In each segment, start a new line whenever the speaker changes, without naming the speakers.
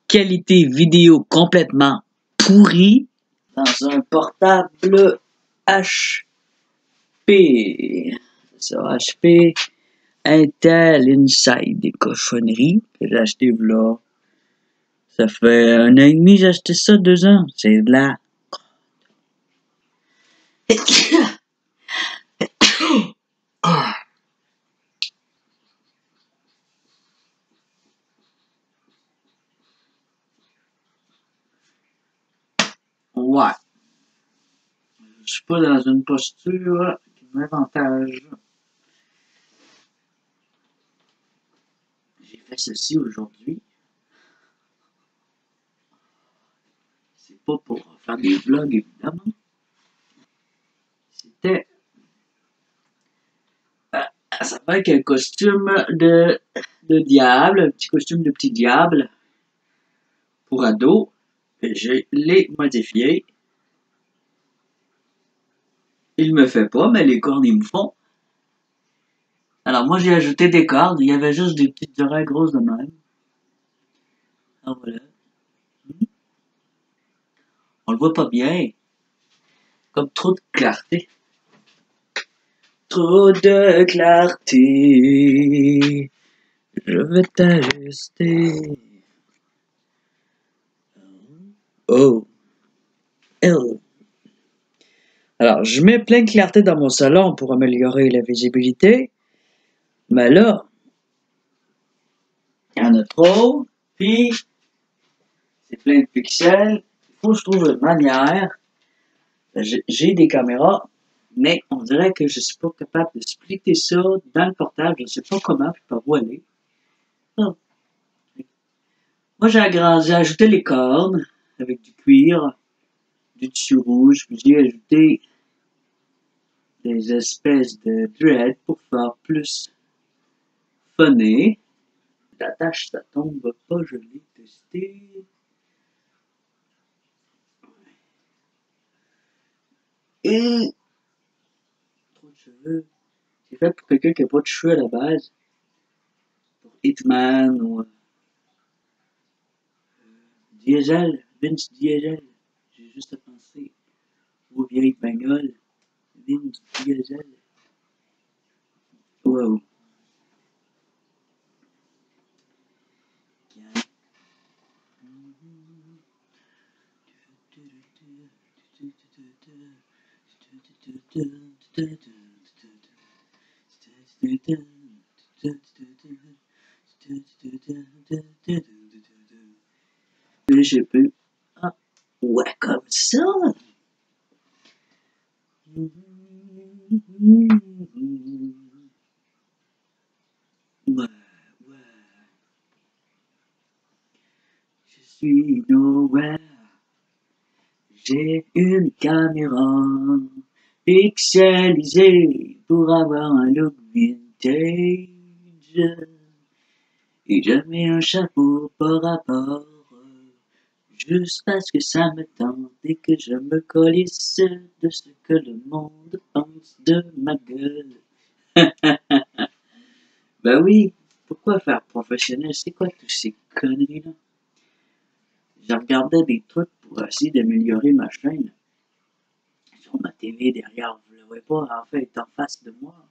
Qualité vidéo complètement pourrie dans un portable HP. Ça, HP Intel Inside, des cochonneries que j'ai acheté là. Ça fait 1 an et demi que j'ai acheté ça, 2 ans. C'est de la... Ouais. Je suis pas dans une posture qui m'avantage. J'ai fait ceci aujourd'hui. C'est pas pour faire des vlogs, évidemment. C'était... ça fait qu'un costume de diable, un petit costume de petit diable pour ado. Je l'ai modifié. Il me fait pas, mais les cornes, ils me font. Alors moi, j'ai ajouté des cornes. Il y avait juste des petites oreilles grosses de même. Alors voilà. On le voit pas bien. Comme trop de clarté. Trop de clarté. Je vais t'ajuster. Oh. Oh. Alors, je mets plein de clarté dans mon salon pour améliorer la visibilité. Mais là, il y en a trop. Puis, c'est plein de pixels. Il faut que je trouve une manière. J'ai des caméras, mais on dirait que je suis pas capable de splitter ça dans le portable. Je ne sais pas comment, puis par où aller. Oh. Moi, j'ai ajouté les cornes avec du cuir, du tissu rouge, puis j'ai ajouté des espèces de dreads pour faire plus funné. L'attache, ça tombe pas, je l'ai testé. Et trop de cheveux. C'est fait pour quelqu'un qui n'a pas de cheveux à la base. Pour Hitman ou Diesel, Vince Diesel. J'ai juste à penser aux vieilles bagnoles. Vince Diesel. Wow. Je peux. Ah, ouais, comme ça. Ouais, ouais. Je suis nowhere. J'ai une caméra pixelisée pour avoir un look vintage. Et je mets un chapeau par rapport, juste parce que ça me tente et que je me colisse de ce que le monde pense de ma gueule. Ben oui, pourquoi faire professionnel? C'est quoi toutes ces conneries-là? Je regardais des trucs pour essayer d'améliorer ma chaîne. Sur ma TV derrière, vous ne le voyez pas, en fait, elle est en face de moi.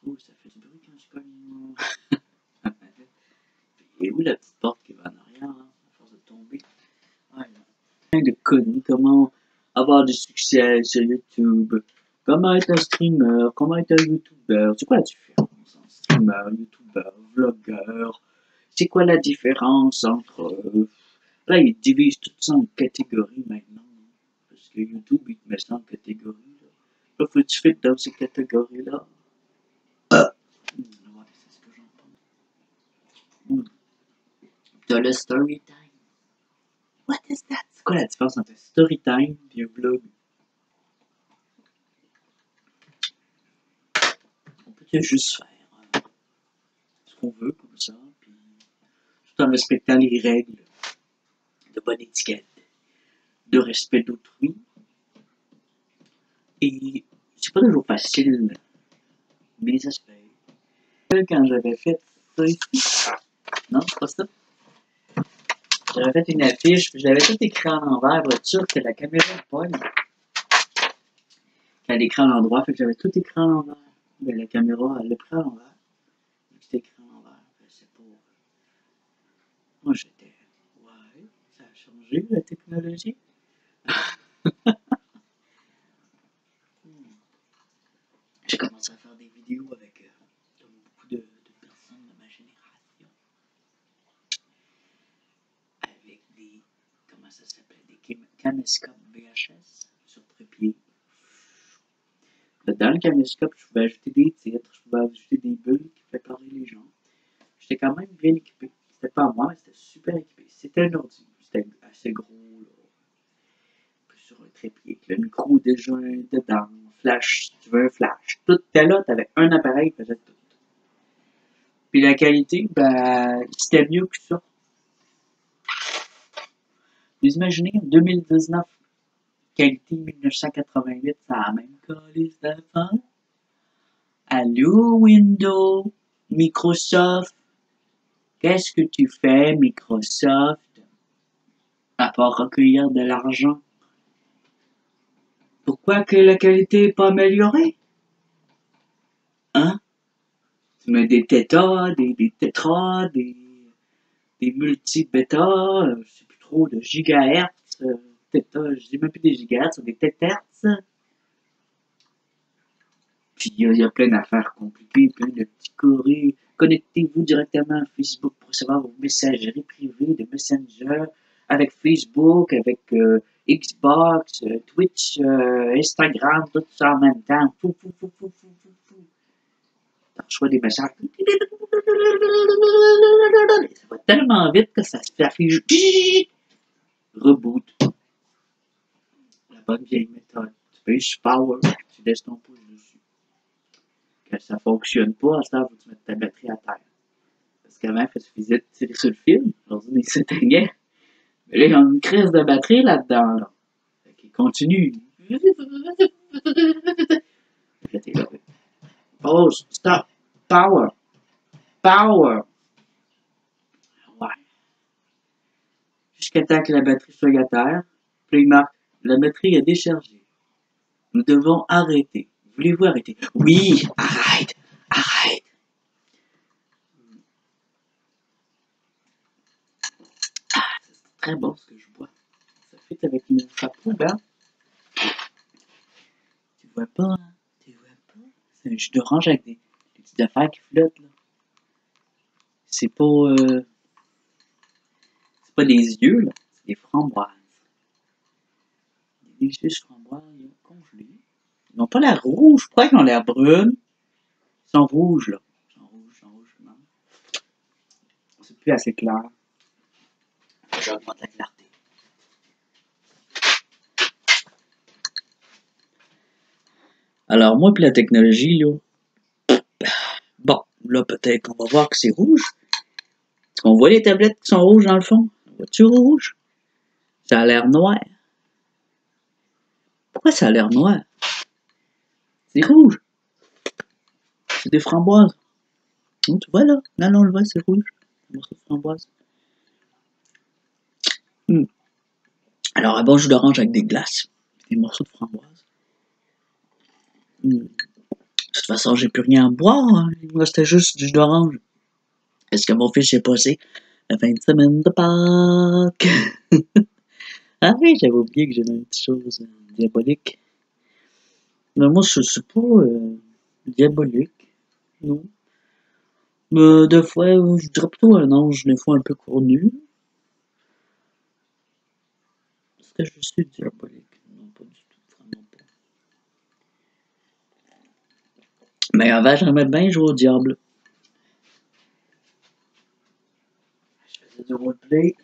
Oh, ça fait du bruit quand je cogne. Et où la petite porte qui va en arrière, hein, à force de tomber? Ouais, plein de conneries, comment avoir du succès sur YouTube, comment être un streamer, comment être un YouTuber. C'est quoi la différence entre streamer, YouTuber, vlogueur? C'est quoi la différence entre... Là, ils divisent tout ça en catégories maintenant. Parce que YouTube, il te met ça en catégories. Là, faut que tu fites dans ces catégories-là. Ouais, c'est ce que j'en pense. T'as le story time. What is that? C'est quoi la différence entre un story time et un vlog? On peut juste faire ce qu'on veut comme ça, puis tout en respectant les règles de bonne étiquette, de respect d'autrui. Et c'est pas toujours facile, mais ça se fait. rappelle quand j'avais fait ça ici. Non, c'est pas ça. J'avais fait une affiche, puis je l'avais tout écrit en envers pour être sûr que la caméra pogne. Elle écrit à l'endroit, fait que j'avais tout écrit à l'envers. Mais la caméra, elle l'a pris à l'envers. C'était écrit à l'envers. C'est pour. Moi, j'étais. Ouais, ça a changé la technologie. J'ai commencé à faire des vidéos avec comme beaucoup de personnes de ma génération. Avec des. Comment ça s'appelait? Des caméscopes VHS sur trépied. Dans le caméscope, je pouvais ajouter des titres, je pouvais ajouter des bulles qui faisaient parler les gens. J'étais quand même bien équipé. C'était pas moi, mais c'était super équipé. C'était un ordi. C'était assez gros, là. Plus sur un trépied. Le micro déjà dedans. Flash, si tu veux un flash. Tout était là, t'avais un appareil qui faisait tout. Puis la qualité, ben, c'était mieux que ça. Vous imaginez, en 2019, qualité 1988, ça a la même calice d'affaires. Allô, Windows, Microsoft. Qu'est-ce que tu fais, Microsoft, à part recueillir de l'argent? Pourquoi que la qualité n'est pas améliorée? Hein? Tu mets des tétas, des tétras, des multi-bêta, je sais plus trop, de gigahertz, tétas, je dis même plus des gigahertz, c'est des tétertz. Puis il y a plein d'affaires compliquées, plein de petits corées. Connectez-vous directement à Facebook pour recevoir vos messageries privées de Messenger avec Facebook, avec Xbox, Twitch, Instagram, tout ça en même temps. Fou. Tu reçois des messages. Ça va tellement vite que ça se fait afficher. Reboot. La bonne vieille méthode. Tu payes sur Power, tu laisses ton pouce dessus. Que ça fonctionne pas, à ce temps, faut que tu mettes ta batterie à terre. Parce qu'avant, il suffisait de tirer sur le fil. Aujourd'hui, il s'éteignait. Mais là, il y a une crise de batterie là-dedans. Là. Fait qu'il continue. Là, t'es là. Pause. Stop. Power. Power. Ouais. Jusqu'à temps que la batterie soit à terre. Puis il marque, la batterie est déchargée. Nous devons arrêter. Voulez-vous arrêter? Oui, arrête. Arrête. Ah, c'est très bon ce que je bois. Ça fait avec mon chapeau, ben. Tu vois pas, hein? Tu vois pas? C'est un jus d'orange avec des petites affaires qui flottent, là. C'est pas des yeux, là. C'est des framboises. Des délicieuses framboises, là, congelées. Ils n'ont pas l'air rouge. Pourquoi ils ont l'air brunes? Ils sont rouges, là. Ils sont rouges, non. C'est plus assez clair. J'augmente la clarté. Alors, moi, puis la technologie, là. Bon, là, peut-être qu'on va voir que c'est rouge. Est-ce qu'on voit les tablettes qui sont rouges dans le fond? Vois-tu rouge? Ça a l'air noir. Pourquoi ça a l'air noir? C'est rouge. C'est des framboises. Oh, tu vois là? Là, on le voit, c'est rouge. Un morceau de framboise. Alors, un bon jus d'orange avec des glaces. Des morceaux de framboise. De toute façon, j'ai plus rien à boire. Hein. Il me restait juste du jus d'orange. Est-ce que mon fils est passé la fin de semaine de Pâques? Ah oui, j'avais oublié que j'avais une petite chose diabolique. Mais moi, je suis pas diabolique. Non. Mais des fois, je dirais plutôt un ange, des fois un peu cornu. Est-ce que je suis diabolique? Non, pas du tout, vraiment pas. Mais avant, j'aimais bien jouer au diable. Je faisais du roleplay.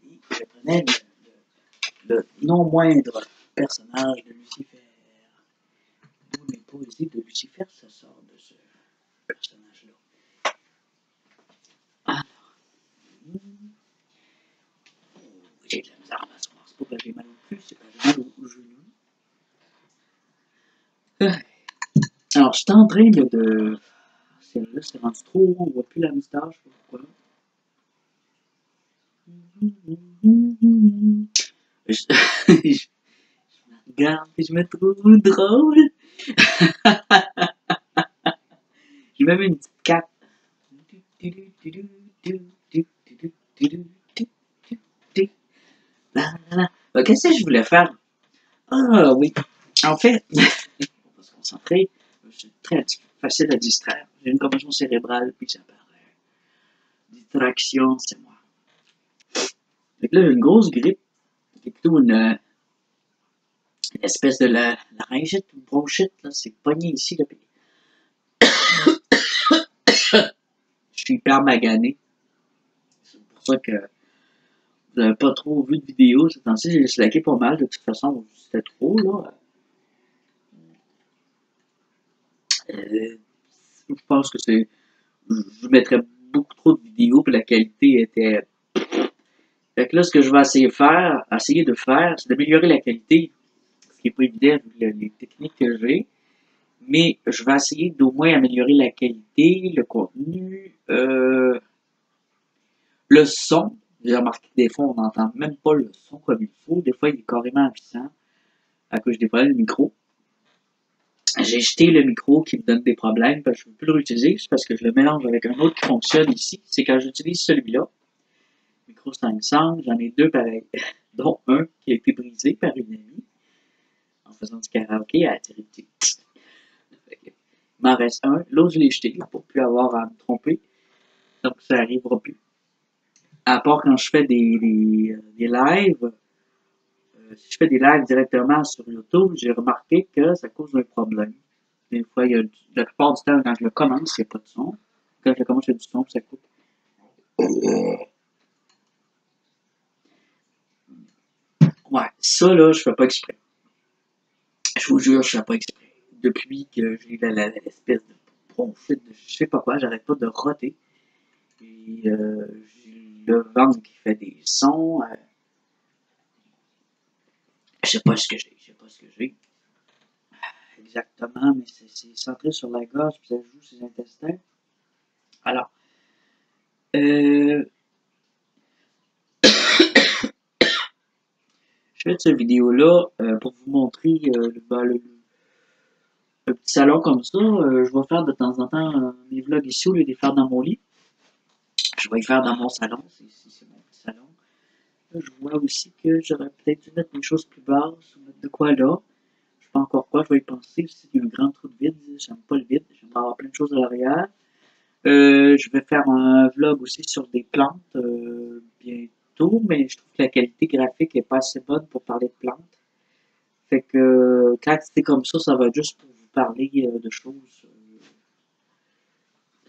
Et je prenais le non moindre personnage de Lucifer. D'où mes poésies de Lucifer, ça sort de ce personnage-là. Alors, j'ai de la misère à m'asseoir. C'est pas que j'ai mal au cul, c'est que j'ai mal au genou. Alors, je suis en train de que là, c'est rendu trop haut, on voit plus la moustache, je sais pas pourquoi. Je me regarde et je me trouve drôle. J'ai même une petite cape. Qu'est-ce que je voulais faire? Ah oui. En fait, on va se concentrer. C'est très facile à distraire. J'ai une commotion cérébrale, puis ça paraît. Distraction, c'est moi. Fait que là, j'ai une grosse grippe. C'est plutôt une espèce de laryngite ou bronchite, là. C'est pogné ici, là. Puis je suis hyper magané. C'est pour ça que vous n'avez pas trop vu de vidéos. Ces temps-ci, j'ai slacké pas mal. De toute façon, c'était trop, là. Je pense que c'est. Je mettrais beaucoup trop de vidéos, puis la qualité était. Fait que là, ce que je vais essayer de faire, c'est d'améliorer la qualité, ce qui n'est pas évident vu les techniques que j'ai. Mais je vais essayer d'au moins améliorer la qualité, le contenu, le son. J'ai remarqué que des fois, on n'entend même pas le son comme il faut. Des fois, il est carrément absent à cause des problèmes de micro. J'ai jeté le micro qui me donne des problèmes parce que je ne peux plus le réutiliser. C'est parce que je le mélange avec un autre qui fonctionne ici. C'est quand j'utilise celui-là. Micro 500, j'en ai deux pareils, dont un qui a été brisé par une amie en faisant du karaoké à la télé. Il m'en reste un. L'autre, je l'ai jeté pour plus avoir à me tromper. Donc, ça n'arrivera plus. À part quand je fais des lives, si je fais des lives directement sur YouTube, j'ai remarqué que ça cause un problème. Des fois, la plupart du temps, quand je le commence, il n'y a pas de son. Quand je le commence, il y a du son, ça coupe. Ouais, ça là, je fais pas exprès. Je vous jure, je fais pas exprès. Depuis que j'ai l'espèce de bronchite de je sais pas quoi, j'arrête pas de roter. Et j'ai le ventre qui fait des sons. Je sais pas ce que j'ai. Exactement, mais c'est centré sur la gorge, puis ça joue sur les intestins. Alors, je fais cette vidéo-là pour vous montrer le petit salon comme ça. Je vais faire de temps en temps mes vlogs ici au lieu de les faire dans mon lit. Je vais y faire dans mon salon, c'est mon petit salon. Là, je vois aussi que j'aurais peut-être dû mettre des choses plus basses, ou mettre de quoi là. Je sais pas encore quoi, je vais y penser. Aussi, il y a un grand trou de vide, j'aime pas le vide, j'aimerais avoir plein de choses à l'arrière. Je vais faire un vlog aussi sur des plantes bientôt, mais je trouve que la qualité graphique est pas assez bonne pour parler de plantes. Fait que quand c'est comme ça va être juste pour vous parler de choses,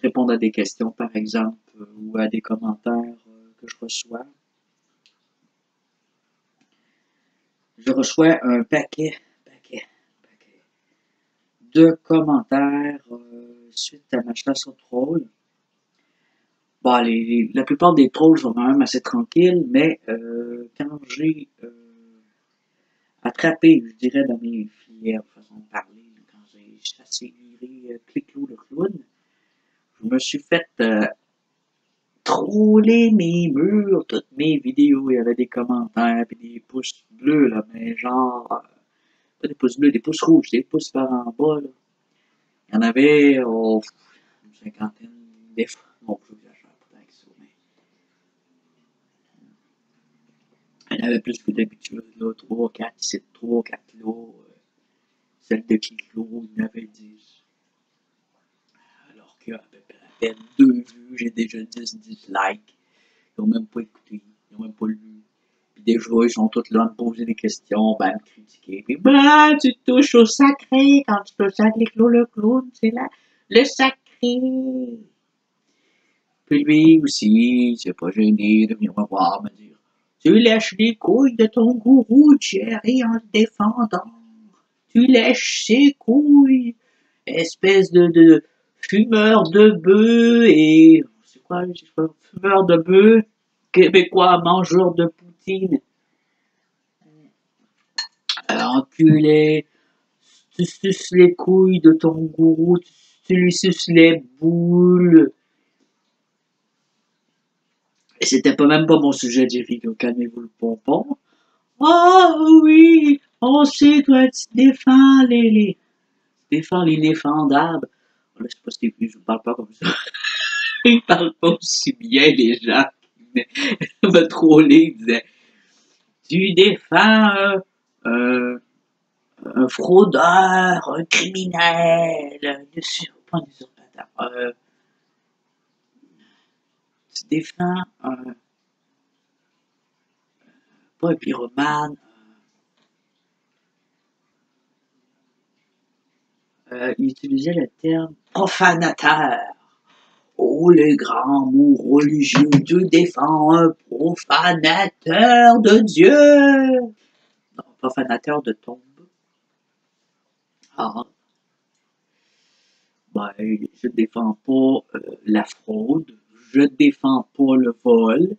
répondre à des questions par exemple, ou à des commentaires que je reçois. Je reçois un paquet de commentaires suite à ma chasse aux trolls. Bon, la plupart des trolls sont quand même assez tranquilles, mais quand j'ai attrapé, je dirais, dans mes filières, façon de parler, quand j'ai chassé, viré Cliclou le clown, je me suis fait troller mes murs, toutes mes vidéos, il y avait des commentaires, puis des pouces bleus, là, mais genre, pas des pouces bleus, des pouces rouges, des pouces par en bas, là. Il y en avait, une cinquantaine, des fois, non, je exagère pas tant que ça, mais il y en avait plus que d'habitude, là, 3, 4, 7, 3, 4, là, celle de Cliclo, il y en avait 10. Alors qu'à peu près à peine 2 vues, j'ai déjà 10 dislikes. Ils n'ont même pas écouté, ils n'ont même pas lu. Puis déjà, ils sont tous là à me poser des questions, ben, à me critiquer. Puis, bah, tu touches au sacré quand tu touches à Cliclo le clown, c'est là, le sacré. Puis lui aussi, c'est pas gêné de venir me voir, me dire, tu lèches les couilles de ton gourou, Jerry, en le défendant. Tu lèches ses couilles, espèce de fumeur de bœuf et... C'est quoi, fumeur de bœuf, québécois, mangeur de poutine. Enculé, tu suces les couilles de ton gourou, tu tu lui suces les boules. Et c'était pas même pas mon sujet, Jerry, donc calmez-vous le pompon. Oh oui, on sait, toi, tu défends défends l'indéfendable. Là, c'est pas Steve, je ne parle pas comme ça. Ils parlent pas aussi bien, les gens. Me troller, ils disaient, tu défends un fraudeur, un criminel, pas un usurpateur, tu défends pas un pyromane, il utilisait le terme profanateur. Oh, les grands mots religieux, tu défends un profanateur de Dieu. Non, profanateur de tombe. Ah, ben, je défends pas la fraude, je défends pas le vol,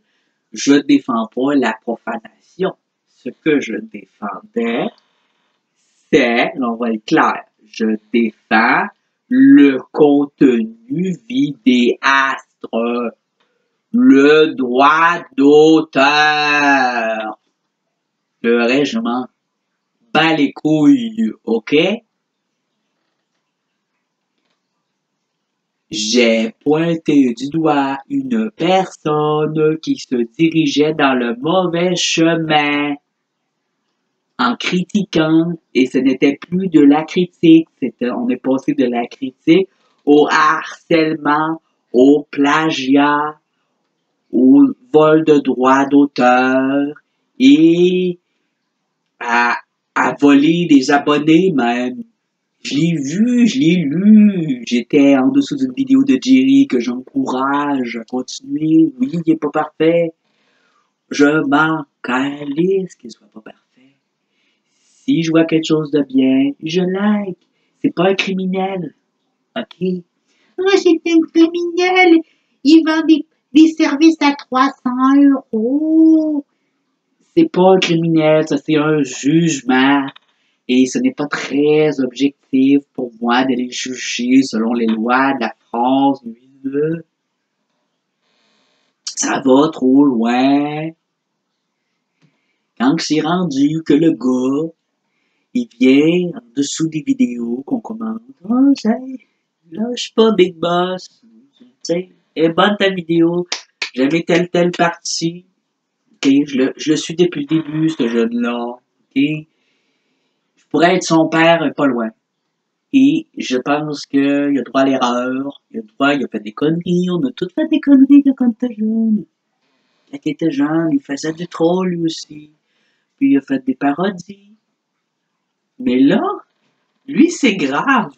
je défends pas la profanation. Ce que je défendais, c'est, on va être clair, je défends le contenu vidéastre, le droit d'auteur. Le reste, je m'en bats les couilles, ok? J'ai pointé du doigt une personne qui se dirigeait dans le mauvais chemin en critiquant, et ce n'était plus de la critique, on est passé de la critique au harcèlement, au plagiat, au vol de droits d'auteur et à voler des abonnés même. Je l'ai vu, je l'ai lu. J'étais en dessous d'une vidéo de Jerry que j'encourage à continuer. Oui, il n'est pas parfait. Je m'en calisse qu'il soit pas parfait. Si je vois quelque chose de bien, je like. C'est pas un criminel. OK? Ah, c'est un criminel. Il vend des services à 300 €. C'est pas un criminel, ça c'est un jugement. Et ce n'est pas très objectif pour moi de les juger selon les lois de la France. Ça va trop loin. Quand c'est rendu que le gars, il vient en dessous des vidéos qu'on commente. Oh, ça, lâche pas, Big Boss. Tu sais, est bonne ta vidéo. J'avais telle partie. OK, je le suis depuis le début, ce jeune-là. OK? Je pourrais être son père, pas loin. Et je pense qu'il a droit à l'erreur. Il a fait des conneries. On a tous fait des conneries quand on était jeune. Quand il était jeune, il faisait du troll lui aussi. Puis il a fait des parodies. Mais là, lui, c'est grave.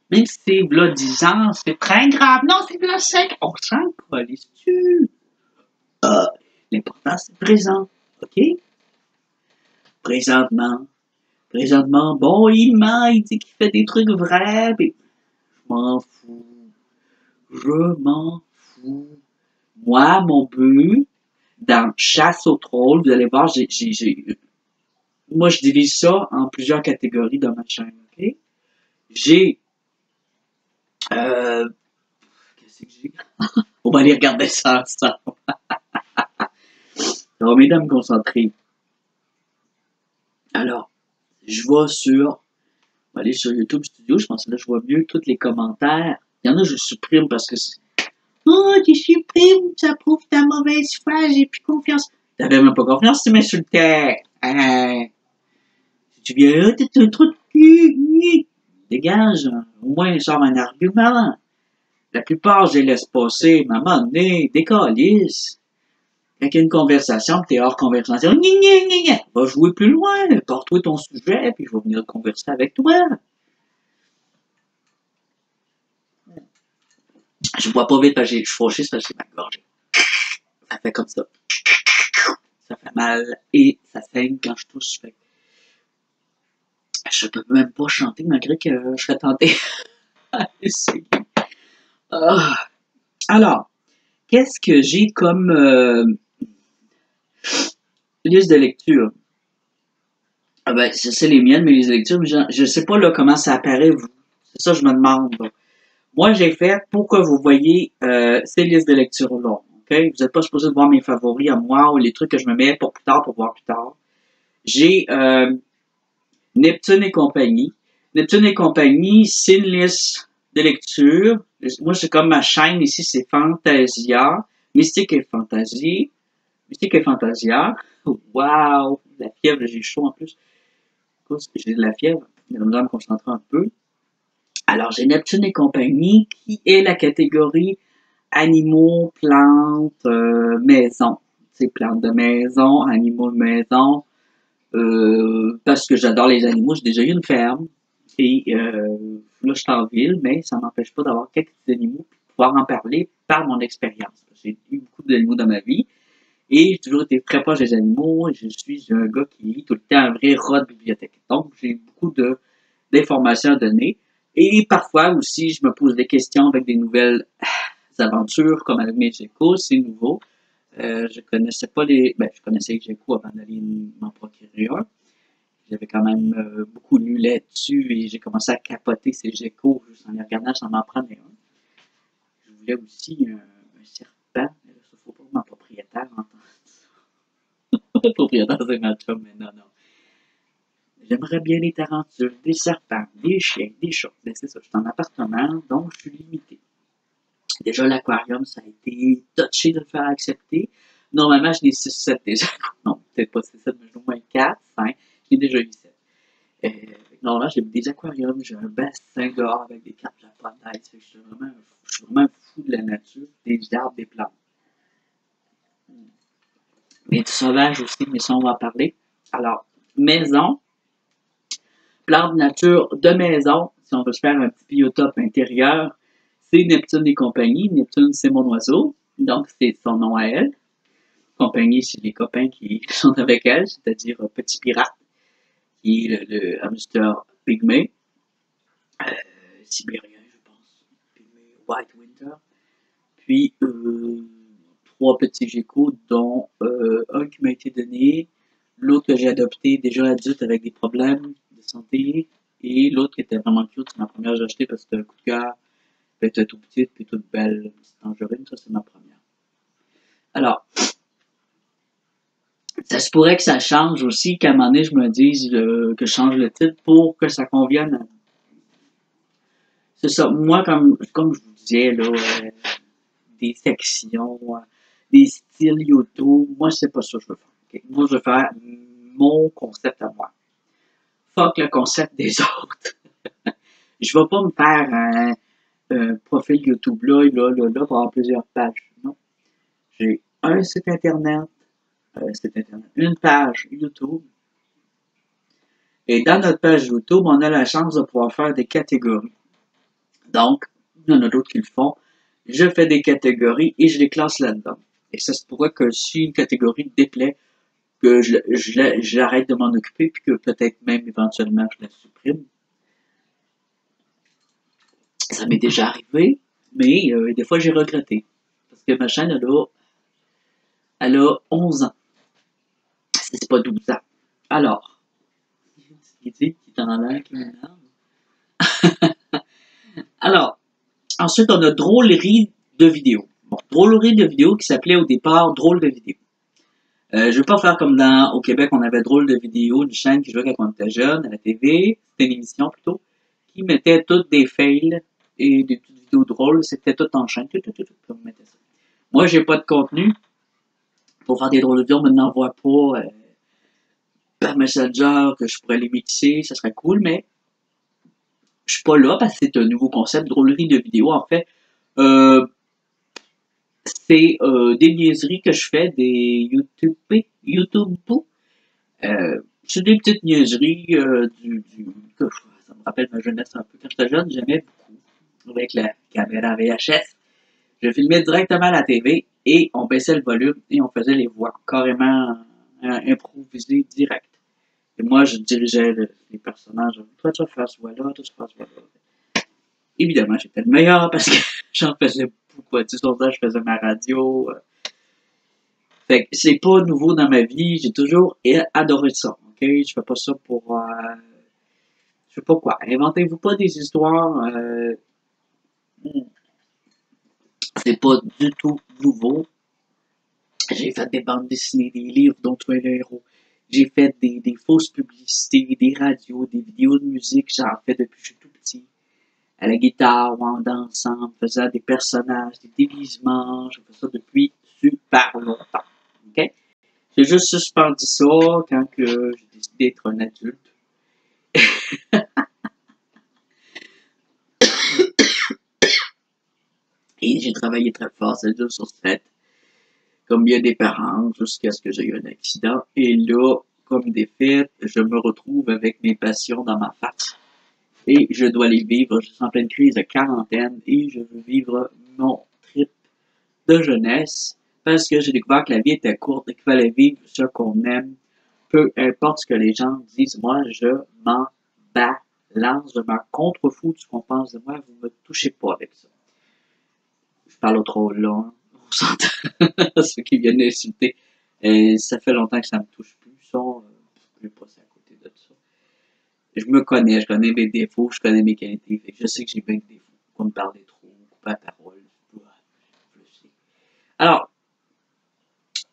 Même si c'est là 10 ans, c'est très grave. Non, c'est là 5. On s'en calisse-tu. L'important, c'est le présent. OK? Présentement, bon, il ment, il dit qu'il fait des trucs vrais, mais je m'en fous. Je m'en fous. Moi, mon but, dans Chasse au troll, vous allez voir, moi, je divise ça en plusieurs catégories dans ma chaîne, OK? J'ai, qu'est-ce que j'ai? On va aller regarder ça ensemble. Ça va m'aider à me concentrer. Alors, je vais aller sur YouTube Studio, je pense que là, je vois mieux tous les commentaires. Il y en a, je supprime parce que c'est... Oh, tu supprimes, ça prouve ta mauvaise foi, j'ai plus confiance. T'avais même pas confiance, tu m'insultais. Si tu viens là, t'es un trou de cul. Dégage, au moins, sort un argument. La plupart, je les laisse passer, mais à un moment donné, décalisse. Quand il y a une conversation, t'es hors conversation, va jouer plus loin, porte-toi ton sujet, puis je vais venir converser avec toi. Je bois pas vite parce que je suis fauché, parce que j'ai ma gorge. Ça fait comme ça. Ça fait mal et ça saigne quand je touche. Fait. Je peux même pas chanter malgré que je serais tenté. Alors, qu'est-ce que j'ai comme liste de lecture? Ah ben, c'est les miennes, mais les lectures, mais je sais pas là comment ça apparaît, vous. C'est ça que je me demande. Là. Moi, j'ai fait, pour que vous voyez ces listes de lecture-là, ok? Vous n'êtes pas supposé de voir mes favoris à moi ou les trucs que je me mets pour plus tard, pour voir plus tard. J'ai Neptune et compagnie. Neptune et compagnie, c'est une liste de lecture. Moi, c'est comme ma chaîne ici, c'est Fantasia, Mystique et Fantasie. Mystique et Fantasia. Wow! La fièvre, j'ai chaud en plus. J'ai de la fièvre. Je dois me concentrer un peu. Alors, j'ai Neptune et compagnie, qui est la catégorie animaux, plantes, maison. C'est plantes de maison, animaux de maison. Parce que j'adore les animaux. J'ai déjà eu une ferme. Et là, je suis en ville, mais ça m'empêche pas d'avoir quelques animaux et pouvoir en parler par mon expérience. J'ai eu beaucoup d'animaux dans ma vie. Et j'ai toujours été très proche des animaux. Je suis un gars qui lit tout le temps un vrai rat de bibliothèque. Donc, j'ai beaucoup d'informations à donner. Et parfois aussi, je me pose des questions avec des nouvelles aventures, comme avec mes geckos, c'est nouveau. Je connaissais pas je connaissais les geckos avant d'aller m'en procurer un. J'avais quand même beaucoup lu là-dessus et j'ai commencé à capoter ces geckos juste en les regardant, j'en m'en prenais un. Je voulais aussi un serpent, mais là, il faut pas que mon propriétaire entende ça. Le propriétaire, c'est ma chum, mais non, non. J'aimerais bien des tarentules, des serpents, des chiens, des chats. Mais c'est ça, je suis en appartement, donc je suis limité. Déjà, l'aquarium, ça a été touché de le faire accepter. Normalement, je n'ai 6-7 déjà. Non, peut-être pas 6-7, mais au moins 4, 5. J'ai déjà eu 7. Normalement, j'ai des aquariums, j'ai un bassin dehors avec des carpes japonaises. Je suis vraiment un fou de la nature, des arbres, des plantes. Mais du sauvage aussi, mais ça, on va en parler. Alors, maison, plantes nature de maison, si on veut se faire un petit biotope intérieur, c'est Neptune et compagnie. Neptune, c'est mon oiseau, donc c'est son nom à elle. Compagnie, c'est les copains qui sont avec elle, c'est-à-dire Petit Pirate, qui est le hamster pygmée, sibérien, je pense, pygmée White Winter. Puis, trois petits geckos, dont un qui m'a été donné, l'autre que j'ai adopté déjà adulte avec des problèmes de santé, et l'autre qui était vraiment cute, c'est ma première que j'ai achetée parce que c'était un coup de cœur, elle était toute petite, puis toute belle, une petite tangerine, ça c'est ma première. Alors, ça se pourrait que ça change aussi, qu'à un moment donné, je me dise que je change le titre pour que ça convienne à... C'est ça, moi, comme je vous disais, là, des sections, des styles YouTube, moi, c'est pas ça que je veux faire. Okay? Moi, je veux faire mon concept à moi. Fuck le concept des autres. Je vais pas me faire un profil YouTube là, pour avoir plusieurs pages. Non. J'ai un site internet, une page YouTube. Et dans notre page YouTube, on a la chance de pouvoir faire des catégories. Donc, il y en a d'autres qui le font. Je fais des catégories et je les classe là-dedans. Et ça se pourrait que si une catégorie déplaît, que j'arrête de m'en occuper, puis que peut-être même éventuellement je la supprime. Ça m'est déjà arrivé, mais des fois j'ai regretté. Parce que ma chaîne, elle a 11 ans. C'est pas 12 ans. Alors, il dit qu'il est en l'air, qui m'énerve. Alors, ensuite, on a drôlerie de vidéo. Bon, drôlerie de vidéo qui s'appelait au départ drôle de vidéo. Je veux pas faire comme au Québec, on avait drôle de vidéo, une chaîne qui jouait quand on était jeune, à la TV, c'était une émission plutôt, qui mettait toutes des fails et des petites vidéos drôles, c'était tout en chaîne, tout, on mettait ça. Moi, j'ai pas de contenu pour faire des drôles de vidéos, on me n'envoie pas par Messenger que je pourrais les mixer, ça serait cool, mais je suis pas là parce que c'est un nouveau concept, drôlerie de vidéo, en fait. C'est des niaiseries que je fais, des YouTube. C'est des petites niaiseries ça me rappelle ma jeunesse un peu. Quand j'étais jeune, j'aimais beaucoup. Avec la caméra VHS, je filmais directement à la TV et on baissait le volume et on faisait les voix carrément improvisées direct. Et moi, je dirigeais les personnages. Toi, tu vas faire ce voix-là, toi, tu vas faire ce voix-là. Évidemment, j'étais le meilleur parce que j'en faisais beaucoup. À 10 ans, je faisais ma radio. Fait que c'est pas nouveau dans ma vie. J'ai toujours adoré ça. Ok, je fais pas ça pour je sais pas quoi. Inventez-vous pas des histoires. C'est pas du tout nouveau. J'ai fait des bandes dessinées, des livres dont tu es le héros. J'ai fait des fausses publicités, des radios, des vidéos de musique. J'en fais depuis que je suis tout petit. À la guitare ou en dansant, en faisant des personnages, des déguisements. Je fais ça depuis super longtemps. OK? J'ai juste suspendu ça quand que j'ai décidé d'être un adulte. Et j'ai travaillé très fort, 7 jours sur 7, comme bien des parents, jusqu'à ce que j'ai eu un accident. Et là, comme des faits, je me retrouve avec mes passions dans ma face. Et je dois les vivre. Je suis en pleine crise de quarantaine et je veux vivre mon trip de jeunesse parce que j'ai découvert que la vie était courte et qu'il fallait vivre ce qu'on aime. Peu importe ce que les gens disent, moi, je m'en balance, je m'en contrefous de ce qu'on pense de moi. Vous me touchez pas avec ça. Je parle au troll, là. Hein. On s'entend. Ceux qui viennent d'insulter. Ça fait longtemps que ça me touche plus. Ça, je vais passer à côté de ça. Je me connais, je connais mes défauts, je connais mes qualités. Fait que je sais que j'ai plein de défauts. Qu'on me parler trop, couper la parole. Je le sais. Alors,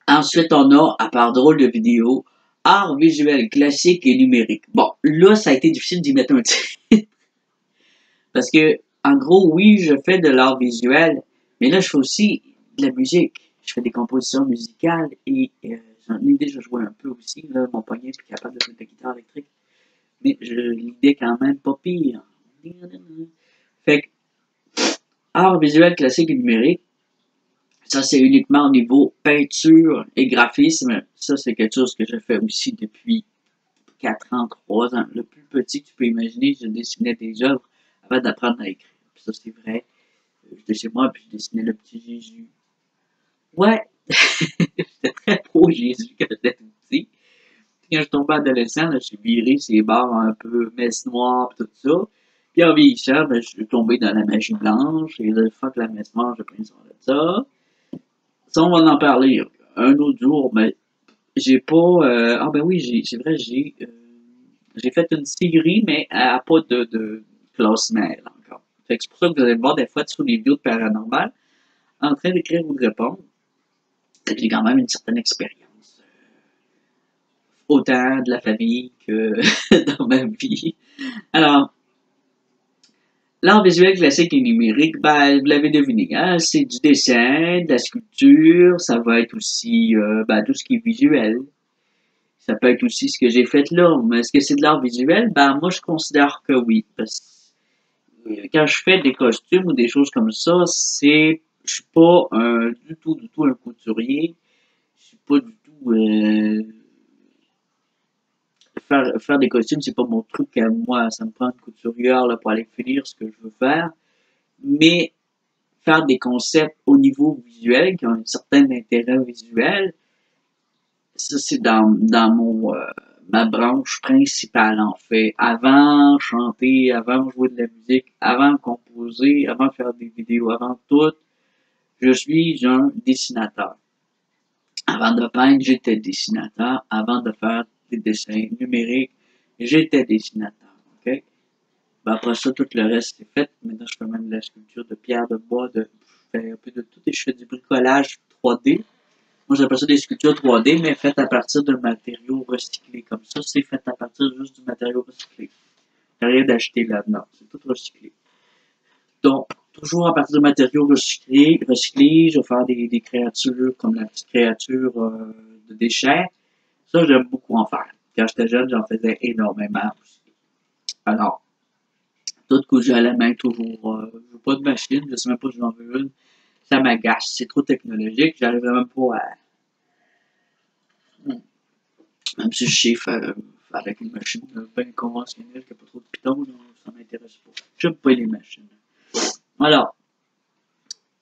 ensuite, on a, à part drôle de vidéo, art visuel classique et numérique. Bon, là, ça a été difficile d'y mettre un titre. Parce que, en gros, oui, je fais de l'art visuel, mais là, je fais aussi de la musique. Je fais des compositions musicales et j'en ai déjà joué un peu aussi. Là, mon poignet est capable de jouer de la guitare électrique. Mais l'idée quand même pas pire. Fait que, art visuel classique et numérique, ça c'est uniquement au niveau peinture et graphisme. Ça c'est quelque chose que je fais aussi depuis 4 ans, 3 ans. Le plus petit que tu peux imaginer, je dessinais des œuvres avant d'apprendre à écrire. Puis ça c'est vrai. J'étais chez moi puis je dessinais le petit Jésus. Ouais, j'étais très pro Jésus quand j'étais tout petit. Quand je tombais adolescent, là, je suis viré ces barres un peu messe noire et tout ça. Puis en vieillissant, ben, je suis tombé dans la magie blanche. Et là, fuck la messe noire, j'ai pris soin de ça. Ça, on va en parler un autre jour, mais j'ai pas... ah ben oui, c'est vrai, j'ai fait une série, mais elle n'a pas de classement encore. Fait que c'est pour ça que vous allez me voir des fois sur des vidéos de paranormal en train d'écrire ou de répondre. Fait que j'ai quand même une certaine expérience. Autant de la famille que dans ma vie. Alors, l'art visuel classique et numérique, ben, vous l'avez deviné, hein, c'est du dessin, de la sculpture, ça va être aussi ben, tout ce qui est visuel. Ça peut être aussi ce que j'ai fait là. Mais est-ce que c'est de l'art visuel? Ben, moi, je considère que oui. Parce que quand je fais des costumes ou des choses comme ça, je suis pas du tout un couturier. Je suis pas du tout, faire des costumes, c'est pas mon truc à moi. Ça me prend une couturière là, pour aller finir ce que je veux faire. Mais faire des concepts au niveau visuel, qui ont un certain intérêt visuel, ça c'est dans ma branche principale en fait. Avant chanter, avant jouer de la musique, avant composer, avant faire des vidéos, avant tout, je suis un dessinateur. Avant de peindre, j'étais dessinateur. Avant de faire des dessins numériques, j'étais dessinateur. Ok? Ben après ça, tout le reste est fait. Maintenant, je fais même de la sculpture de pierre, de bois, je fais un peu de tout et je fais du bricolage 3D. Moi, j'appelle ça des sculptures 3D, mais faites à partir de matériaux recyclés. Comme ça, c'est fait à partir juste du matériau recyclé. Il n'y a rien d'acheté là-dedans. C'est tout recyclé. Donc, toujours à partir de matériaux recyclés, je vais faire des créatures comme la petite créature de déchets. Ça, j'aime beaucoup en faire. Quand j'étais jeune, j'en faisais énormément aussi. Alors, tout cousu à la main, toujours. Je veux pas de machine, je sais même pas si j'en veux une. Ça m'agace, c'est trop technologique, j'arriverai même pas à... Même si je sais faire avec une machine bien conventionnelle qui n'a pas trop de pitons, ça m'intéresse pas. J'aime pas les machines. Alors,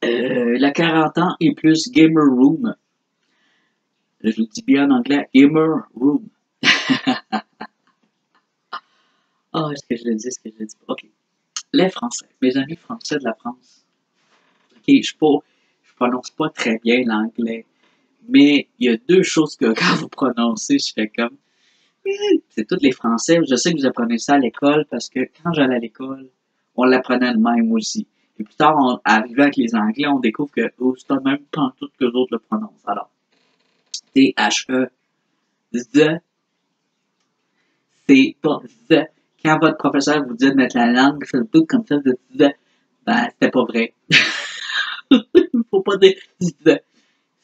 la 40 ans et plus Gamer Room. Je le dis bien en anglais, Gamer Room. Ah, est-ce que je le dis, est-ce que je le dis pas? Ok. Les Français, mes amis français de la France. Ok, je prononce pas très bien l'anglais, mais il y a deux choses que quand vous prononcez, je fais comme, c'est tous les Français. Je sais que vous apprenez ça à l'école parce que quand j'allais à l'école, on l'apprenait de même aussi. Et Puis plus tard, arrivé avec les Anglais, on découvre que c'est pas même pas tout que les autres le prononcent. Alors, T-H-E, the, c'est pas the. Quand votre professeur vous dit de mettre la langue sur le bout comme ça, de the, ben, c'était pas vrai. Faut pas dire the.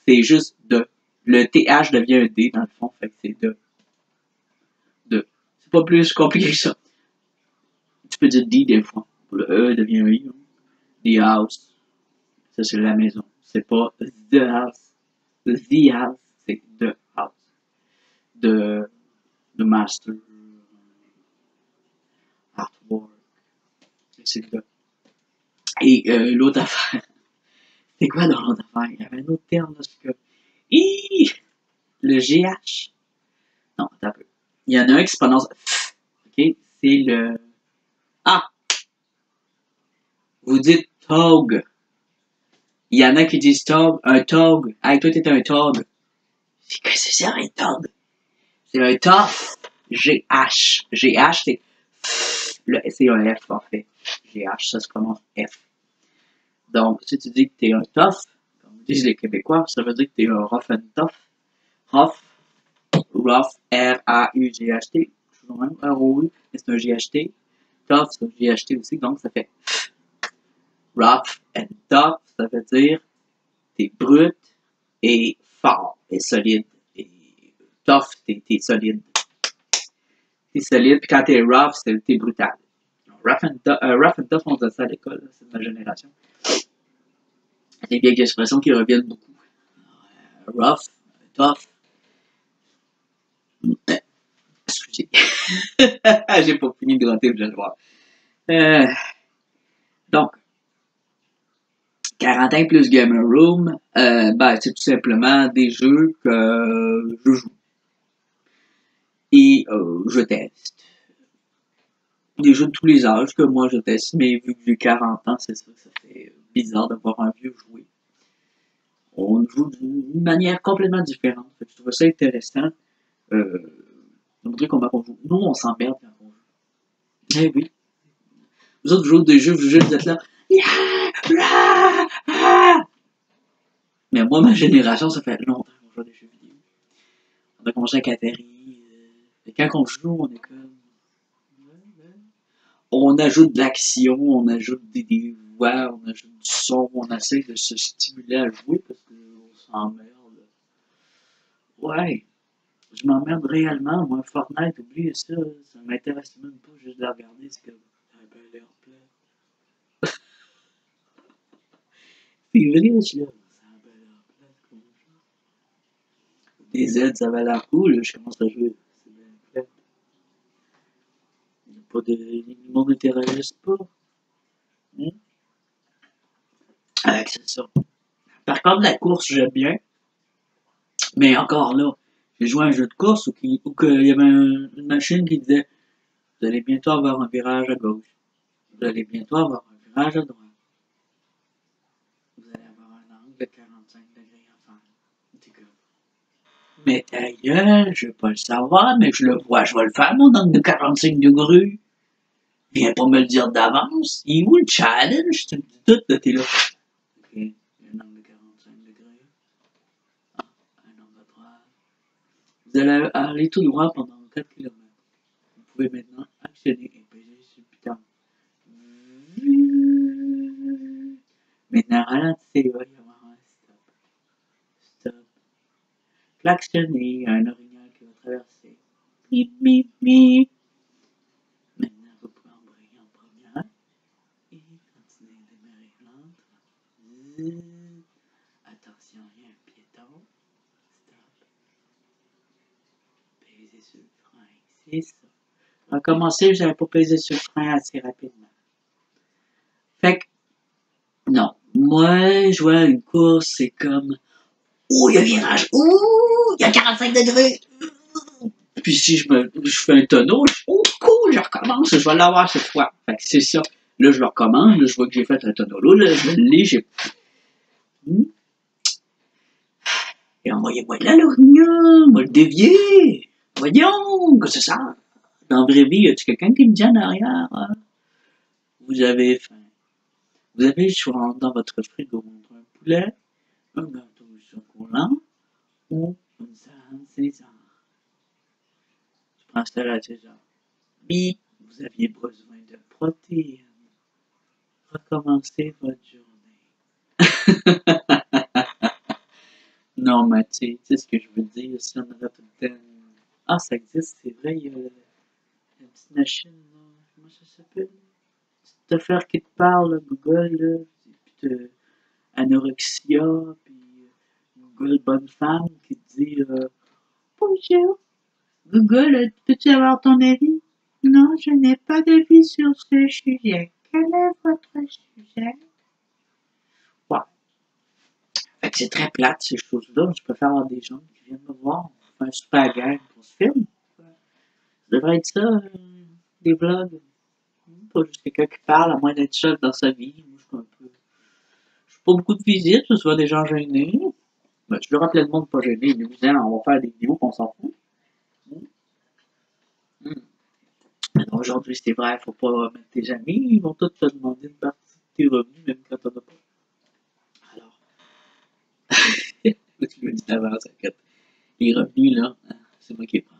C'est juste de. Le TH devient un D dans le fond, fait que c'est de. De. C'est pas plus compliqué que ça. Tu peux dire D des fois. Le E devient un I. The house. Ça, c'est la maison. C'est pas the house. The house, c'est the house. The master. Artwork. C'est de. Et l'autre affaire. C'est quoi dans l'autre affaire? Il y avait un autre terme, là, c'est que. Le GH. Non, attends un peu. Il y en a un qui se prononce F. Ok? C'est le. Ah! Vous dites tog. Il y en a qui disent tog. Un tog. Hey, toi, t'es un tog. C'est que c'est ça, un tog? C'est un tough. GH. GH, c'est. C'est un F, en fait. GH, ça se prononce F. Donc, si tu dis que t'es un tough, comme disent les Québécois, ça veut dire que t'es un rough and tough. Rough, R-A-U-G-H-T. Je suis même R-O-U, mais c'est un G-H-T. Tough, c'est un G-H-T aussi, donc ça fait rough and tough, ça veut dire t'es brut et fort et solide. Et tough, t'es solide. T'es solide, puis quand t'es rough, t'es brutal. Rough and tough, on dit ça à l'école, c'est de ma génération. Des vieilles expressions qui reviennent beaucoup. Rough, tough. Excusez. J'ai pas fini de gratter, je vais le voir. Donc, 40 plus Gamer Room, ben, c'est tout simplement des jeux que je joue. Et je teste. Des jeux de tous les âges que moi je teste, mais vu que j'ai 40 ans, c'est ça, ça fait bizarre de voir un vieux jouer. On joue d'une manière complètement différente. Je trouve ça intéressant. On dirait qu'on joue. Nous, on s'emmerde quand on joue. Eh oui. Vous autres jouez des jeux, vous êtes là. Mais moi, ma génération, ça fait longtemps qu'on joue à des jeux vidéo. On a commencé avec Atari. Et quand on joue, on est comme. On ajoute de l'action, on ajoute des voix, on ajoute du son, on essaie de se stimuler à jouer parce qu'on s'emmerde. Ouais. Je m'emmerde réellement, moi, Fortnite, oubliez ça, ça m'intéresse même pas juste de la regarder, c'est comme, un peu l'air plat. C'est vrai, je suis là, ça a un peu l'air plat, comme ça. Des Z, ça va l'air cool, je commence à jouer, c'est bien plat. Il n'y a pas de, le monde n'interagisse pas. C'est ça. Par contre, la course, j'aime bien, mais encore là, j'ai joué à un jeu de course où il y avait une machine qui disait vous allez bientôt avoir un virage à gauche. Vous allez bientôt avoir un virage à droite. Vous allez avoir un angle de 45 degrés à faire. Mais ta gueule, je veux pas le savoir, mais je le vois, je vais le faire, mon angle de 45 degrés. Viens pas me le dire d'avance. Il est où le challenge? Tu me dis tout, là, t'es là. Ok, un angle de 45 degrés. Ah, un angle de droite. Vous allez aller tout droit pendant 4 km. Vous pouvez maintenant actionner et peser sur le piton. Maintenant, ralentissez, il va y avoir un stop. Stop. Klaxonner, un orignal qui va traverser. Bip, bip, bip. Maintenant, vous pouvez embrayer en première et continuer à démarrer l'entre. Attention, il y a un piéton. Stop. Pesez sur le frein, c'est ça. On va commencer, j'avais pas pesé sur le frein assez rapidement. Fait que, non. Moi, jouer à une course, c'est comme, oh, il y a un virage, oh, il y a 45 degrés. Puis si je fais un tonneau, oh, cool, je recommence, je vais l'avoir cette fois. Fait que c'est ça. Là, je le recommence, là, je vois que j'ai fait un tonneau. Là, je l'ai, j'ai. Et envoyez-moi là, l'orignal, moi le dévier. Voyons, que c'est ça. Dans la vraie vie, y a-t-il quelqu'un qui me dit en arrière? Hein? Vous avez faim. Vous avez le choix dans votre frigo entre un poulet, un gâteau au chocolat ou une salade César. Je prends salade César. Bip, vous aviez besoin de protéines. Recommencez votre journée. Non, mais tu sais ce que je veux dire, si on aurait tout le temps... Ah, ça existe, c'est vrai, il y a une petite machine, là. Comment ça s'appelle? Petite affaire qui te parle, là, Google, là. Puis anorexia, puis Google bonne femme qui te dit bonjour, Google, peux-tu avoir ton avis? Non, je n'ai pas d'avis sur ce sujet. Quel est votre sujet? Ouais. Fait que c'est très plate, ces choses-là. Je préfère avoir des gens qui viennent me voir. On fait un super gang pour ce film. Ça devrait être ça, des vlogs. Pas juste quelqu'un qui parle, à moins d'être seul dans sa vie. Moi, je suis un peu... Je fais pas beaucoup de visites, je vois des gens gênés. Ben, je veux rappeler le monde pas gêné. Nous, on va faire des vidéos qu'on s'en fout. Aujourd'hui, c'est vrai, faut pas mettre tes amis. Ils vont tous te demander une partie de tes revenus, même quand t'en as pas. Alors, tu me dis d'avance, les revenus, là, c'est moi qui les prends.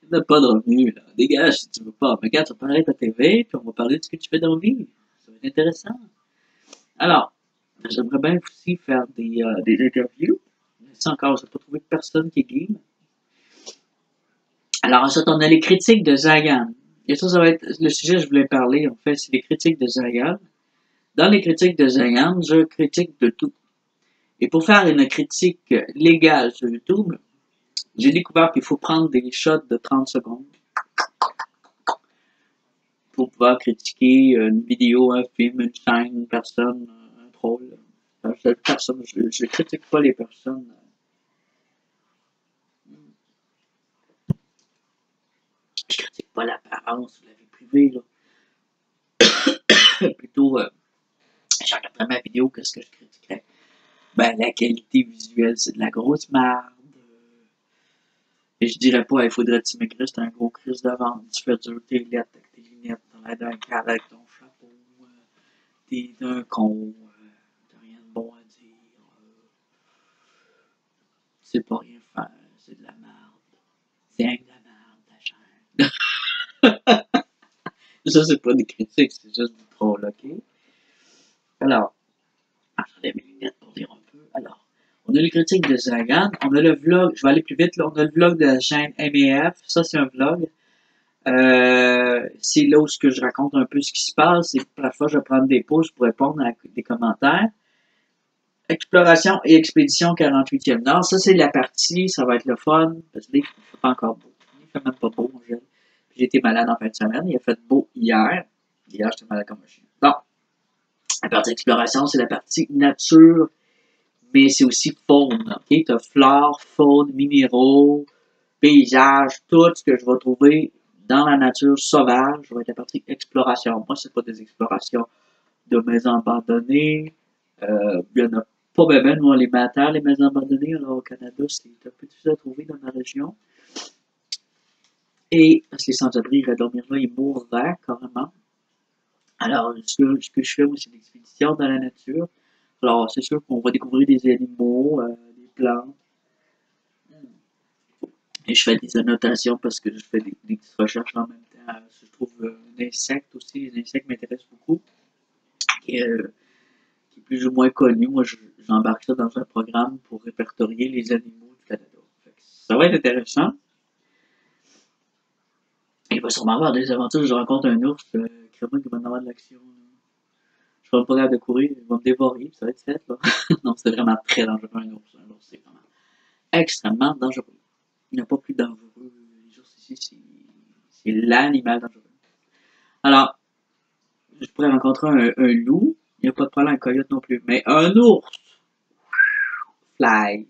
Tu n'as pas de revenus, là. Dégage si tu veux pas. Mais regarde, tu vas parler de ta TV, puis on va parler de ce que tu fais dans la vie. Ça va être intéressant. Alors, j'aimerais bien aussi faire des interviews. Mais ça encore, je n'ai pas trouvé de personne qui est game. Alors, ensuite, on a les critiques de Zayan. Et ça va être le sujet que je voulais parler, en fait, c'est les critiques de Zayan. Dans les critiques de Zayan, je critique de tout. Et pour faire une critique légale sur YouTube, j'ai découvert qu'il faut prendre des shots de 30 secondes pour pouvoir critiquer une vidéo, un film, une chaîne, une personne, un troll. Je critique pas les personnes. Je critique pas l'apparence ou la vie privée, là. Plutôt, je regarderais ma vidéo, qu'est-ce que je critiquerais? Ben, la qualité visuelle, c'est de la grosse merde. Et je dirais pas, il faudrait que tu m'écrives, c'est un gros crise de vente. Tu fais dur tes lettres avec tes lunettes, t'as l'air d'un cadre avec ton chapeau. T'es d'un con. T'as rien de bon à dire. Tu sais pas rien faire. C'est de la merde. C'est rien que de la merde, ta chaîne. Ça, c'est pas des critiques, c'est juste du troll, ok? Alors, j'enlève mes lunettes pour dire un peu. Alors, on a les critiques de Zagan. On a le vlog, je vais aller plus vite, là. On a le vlog de la chaîne MEF. Ça, c'est un vlog. C'est là où je raconte un peu ce qui se passe. Et parfois, je vais prendre des pauses pour répondre à des commentaires. Exploration et expédition 48e Nord. Ça, c'est la partie, ça va être le fun. Parce que il fait pas encore beau. Il fait même pas beau, mon gel. J'ai été malade en fin de semaine. Il a fait beau hier. Hier, j'étais malade comme un chien. Bon. La partie exploration, c'est la partie nature, mais c'est aussi faune. Ok? Tu as flore, faune, minéraux, paysages, tout ce que je vais trouver dans la nature sauvage. Ça va être la partie exploration. Moi, c'est pas des explorations de maisons abandonnées. Il y en a pas bien, nous on les met à terre, les maisons abandonnées. Alors au Canada, c'est un peu difficile à trouver dans la région. Et parce que les sans-abri iraient dormir là, ils mourraient carrément. Alors, ce que je fais, moi, c'est l'expédition dans la nature. Alors, c'est sûr qu'on va découvrir des animaux, des plantes. Et je fais des annotations parce que je fais des petites recherches en même temps. Je trouve un insecte aussi. Les insectes m'intéressent beaucoup. Et, qui est plus ou moins connu. Moi, j'embarque ça dans un programme pour répertorier les animaux du Canada. Ça va être intéressant. Il va sûrement avoir des aventures. Je rencontre un ours, crème qui va en avoir de l'action. Je ne serai pas capable de courir, il va me dévorer, ça va être fait. Là. Non, c'est vraiment très dangereux, un ours. Un ours, c'est vraiment extrêmement dangereux. Il n'y a pas plus dangereux. Les ours ici, c'est l'animal dangereux. Alors, je pourrais rencontrer un loup, il n'y a pas de problème, un coyote non plus. Mais un ours, fly.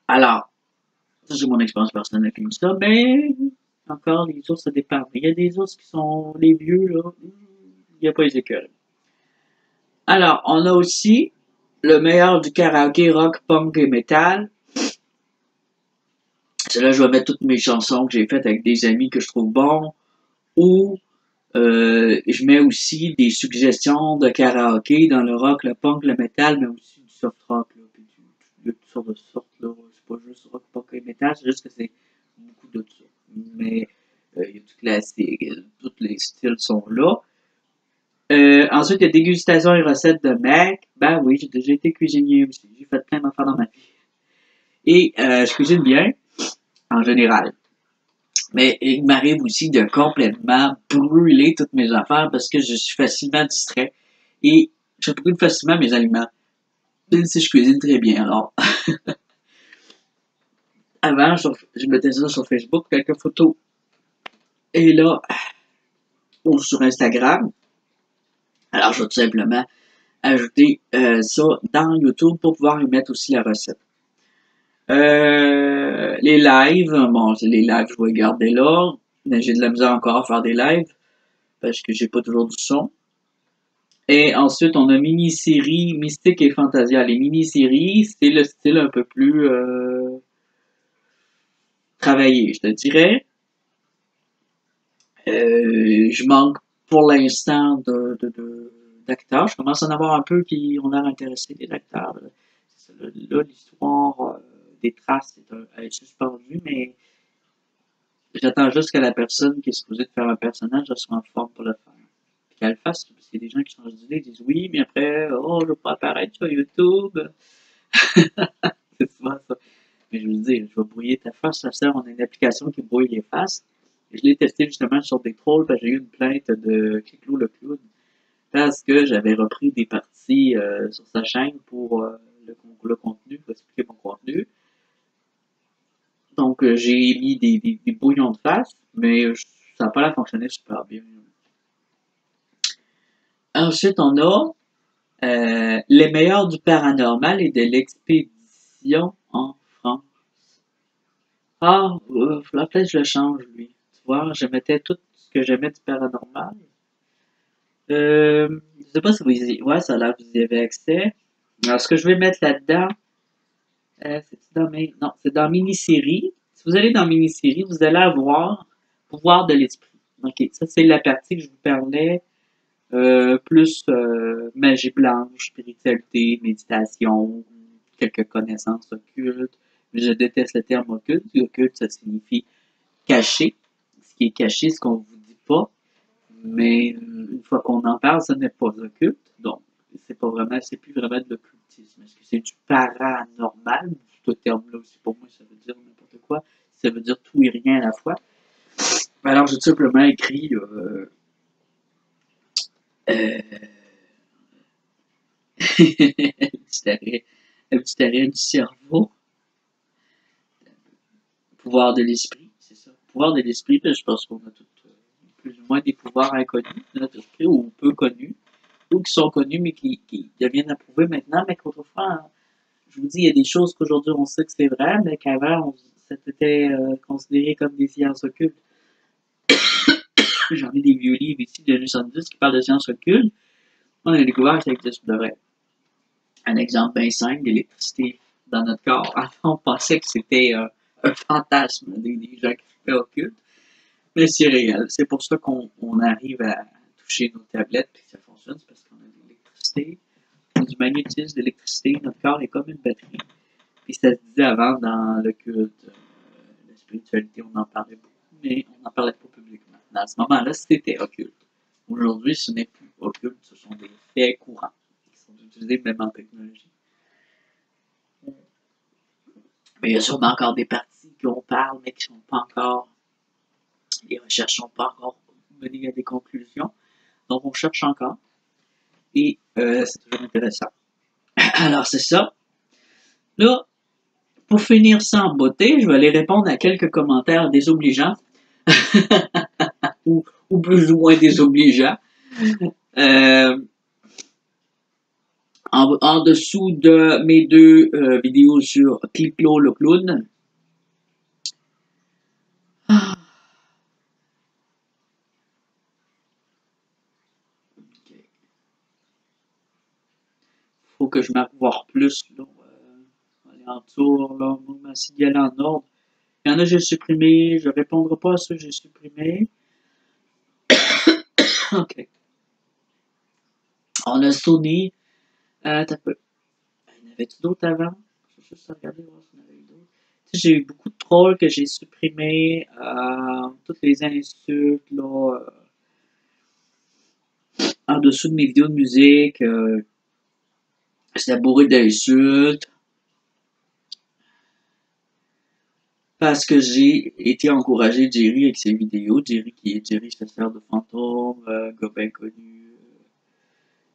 Alors, ça c'est mon expérience personnelle comme ça, mais encore, les ours, ça dépend. Il y a des ours qui sont les vieux, là, il n'y a pas les écureuils. Alors, on a aussi le meilleur du karaoké, rock, punk et metal. C'est là que je vais mettre toutes mes chansons que j'ai faites avec des amis que je trouve bons, ou Je mets aussi des suggestions de karaoké dans le rock, le punk, le metal, mais aussi du soft rock, là, puis il y a toutes sortes, là. C'est pas juste rock, punk et metal, c'est juste que c'est beaucoup de ça. Mais il y a tous les styles sont là. Ensuite, il y a dégustation et recettes de Mac. Ben oui, j'ai déjà été cuisinier aussi. J'ai fait plein d'affaires dans ma vie. Et je cuisine bien, en général. Mais il m'arrive aussi de complètement brûler toutes mes affaires parce que je suis facilement distrait. Et je brûle facilement mes aliments. Même si je cuisine très bien. Alors, avant, je mettais ça sur Facebook, quelques photos. Et là, ou sur Instagram. Alors, je vais tout simplement ajouter ça dans YouTube pour pouvoir y mettre aussi la recette. Les lives, bon, c'est les lives, je vais garder là. Mais j'ai de la misère encore à faire des lives parce que j'ai pas toujours du son. Et ensuite, on a mini-série Mystique et Fantasia. Les mini-séries, c'est le style un peu plus travaillé, je te dirais. Je manque pour l'instant d'acteurs. Je commence à en avoir un peu qui ont l'air intéressés, les acteurs. Là, l'histoire des traces elle est suspendue, mais j'attends juste que la personne qui est supposée de faire un personnage soit en forme pour le faire. Puis qu'elle le fasse, parce qu'il y a des gens qui changent d'idée, disent oui, mais après, oh, je veux pas apparaître sur YouTube. C'est souvent ça. Mais je veux dire, je vais brouiller ta face, ça sert, on a une application qui brouille les faces. Et je l'ai testé justement sur des trolls, parce que j'ai eu une plainte de Kiklo le clown, parce que j'avais repris des parties sur sa chaîne pour le contenu, pour expliquer mon contenu. Donc j'ai mis des brouillons de face, mais ça n'a pas l'air fonctionné super bien. Ensuite, on a les meilleurs du paranormal et de l'expédition en France. Ah, peut-être que je le change, lui. Tu vois, je mettais tout ce que j'aimais du paranormal. Je sais pas si vous y... Ouais, ça a l'air que vous y avez accès. Alors, ce que je vais mettre là-dedans, c'est dans mes... Non, c'est dans mini-série. Si vous allez dans mini-série, vous allez avoir pouvoir de l'esprit. OK, ça, c'est la partie que je vous parlais. Plus magie blanche, spiritualité, méditation, quelques connaissances occultes. Je déteste le terme occulte. Occulte, ça signifie caché. Ce qui est caché, ce qu'on vous dit pas. Mais une fois qu'on en parle, ce n'est pas occulte. Donc, c'est plus vraiment de l'occultisme. Est-ce que c'est du paranormal? Ce terme-là aussi, pour moi, ça veut dire n'importe quoi. Ça veut dire tout et rien à la fois. Alors, j'ai tout simplement écrit euh, un petit arrêt du cerveau. Pouvoir de l'esprit, c'est ça. Pouvoir de l'esprit, je pense qu'on a tous plus ou moins des pouvoirs inconnus de notre esprit ou peu connus, ou qui sont connus mais qui deviennent approuvés maintenant, mais qu'autrefois, je vous dis, il y a des choses qu'aujourd'hui on sait que c'est vrai, mais qu'avant, c'était considéré comme des sciences occultes. J'en ai des vieux livres ici de 1910 qui parlent de sciences occultes. On a découvert que ça existe de vrai. Un exemple bien simple d'électricité dans notre corps. Avant, on pensait que c'était un fantasme des gens qui faisaient occulte, mais c'est réel. C'est pour ça qu'on arrive à toucher nos tablettes et que ça fonctionne, c'est parce qu'on a de l'électricité, du magnétisme, de l'électricité. Notre corps est comme une batterie. Puis ça se disait avant dans le culte, la spiritualité, on en parlait beaucoup, mais on n'en parlait pas publiquement. Dans ce moment-là, c'était occulte. Aujourd'hui, ce n'est plus occulte, ce sont des faits courants qui sont utilisés même en technologie. Mais il y a sûrement encore des parties qu'on parle, mais qui ne sont pas encore, les recherches ne sont pas encore menées à des conclusions. Donc, on cherche encore. Et c'est toujours intéressant. Alors, c'est ça. Là, pour finir ça en beauté, je vais aller répondre à quelques commentaires désobligeants. ou plus ou moins désobligeants. Euh, en dessous de mes deux vidéos sur Kiklo le clown. Ah. Okay. Faut que je m'arrive voir plus. Là, alentour, là, on m'a essayé d'y aller en ordre. Il y en a que j'ai supprimé, je ne répondrai pas à ceux que j'ai supprimés. OK. On a Sony. T'as peu. Il y en avait-tu d'autres avant? Je vais juste regarder voir s'il y en avait eu d'autres. Tu sais, j'ai eu beaucoup de trolls que j'ai supprimés. Toutes les insultes, là. En dessous de mes vidéos de musique. C'était bourré d'insultes. Parce que j'ai été encouragé Jerry avec ses vidéos. Jerry qui est Jerry chasseur de fantômes, gars bien connu,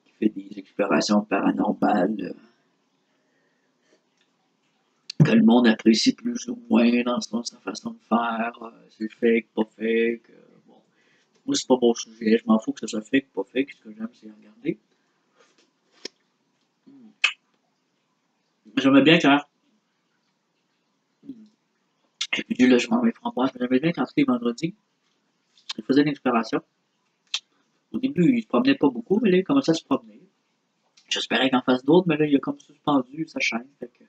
qui fait des explorations paranormales, que le monde apprécie plus ou moins dans sa façon de faire. C'est fake, pas fake. Bon. Moi, c'est pas mon sujet. Je m'en fous que ça soit fake, pas fake. Ce que j'aime, c'est regarder. J'aimais bien quand. Et puis là, je m'en vais framboise. J'aimais bien quand tous les vendredis, il faisait une exploration. Au début, il se promenait pas beaucoup, mais là, il commençait à se promener. J'espérais qu'en fasse d'autres, mais là, il a comme suspendu sa chaîne. Fait que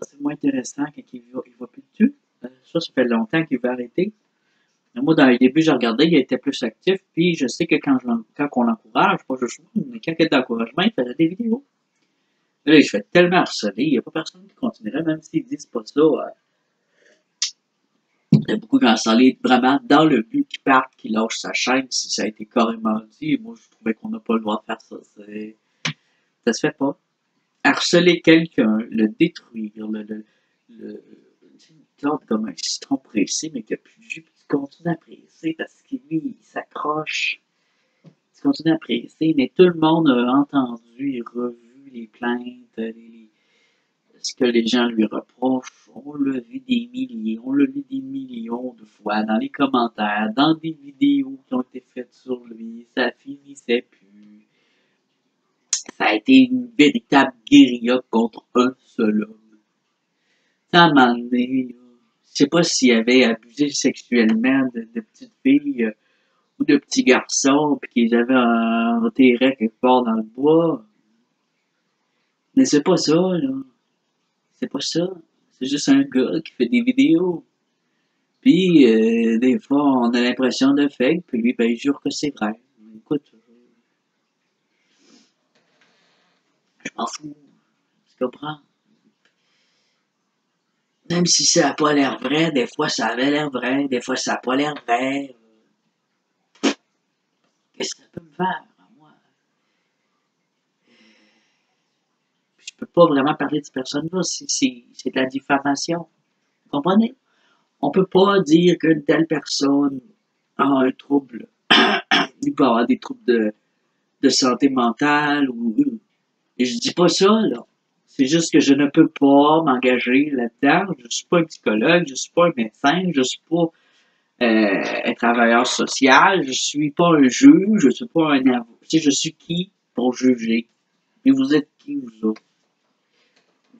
c'est moins intéressant quand il va plus dessus. Ça fait longtemps qu'il veut arrêter. Mais moi, dans les débuts, je regardais, il était plus actif. Puis je sais que quand on l'encourage, pas juste moi, mais quand il y a de l'encouragement, il faisait des vidéos. Et là, je fais tellement harceler, il n'y a pas personne qui continuerait, même s'ils disent pas ça. Il y a beaucoup qui ont salé vraiment dans le but qu'il parte, qu'il lâche sa chaîne, si ça a été carrément dit. Et moi, je trouvais qu'on n'a pas le droit de faire ça. Ça se fait pas. Harceler quelqu'un, le détruire, le comme un citron pressé, mais qui a plus de jus, puis tu continues à presser parce que lui, il s'accroche. Tu continues à presser, mais tout le monde a entendu et revu les plaintes, ce que les gens lui reprochent. On l'a vu des milliers, on l'a lu des millions de fois dans les commentaires, dans des vidéos qui ont été faites sur lui. Ça finissait plus. Ça a été une véritable guérilla contre un seul homme. Ça, à un moment donné, je sais pas s'il avait abusé sexuellement de petites filles ou de petits garçons, puis qu'ils avaient enterré quelque part dans le bois. Mais c'est pas ça, là. C'est pas ça. C'est juste un gars qui fait des vidéos. Puis, des fois, on a l'impression de fake, puis lui, ben, il jure que c'est vrai. Écoute, je m'en fous. Tu comprends? Même si ça n'a pas l'air vrai, des fois ça avait l'air vrai, des fois ça n'a pas l'air vrai. Qu'est-ce que ça peut me faire, moi? Je peux pas vraiment parler de cette personne-là si c'est de la diffamation. Vous comprenez? On peut pas dire qu'une telle personne a un trouble. Il peut avoir des troubles de santé mentale ou. Et je dis pas ça, là. C'est juste que je ne peux pas m'engager là-dedans. Je suis pas un psychologue, je suis pas un médecin, je suis pas un travailleur social, je suis pas un juge, je suis pas un avocat. Tu sais, je suis qui pour juger? Et vous êtes qui, vous autres?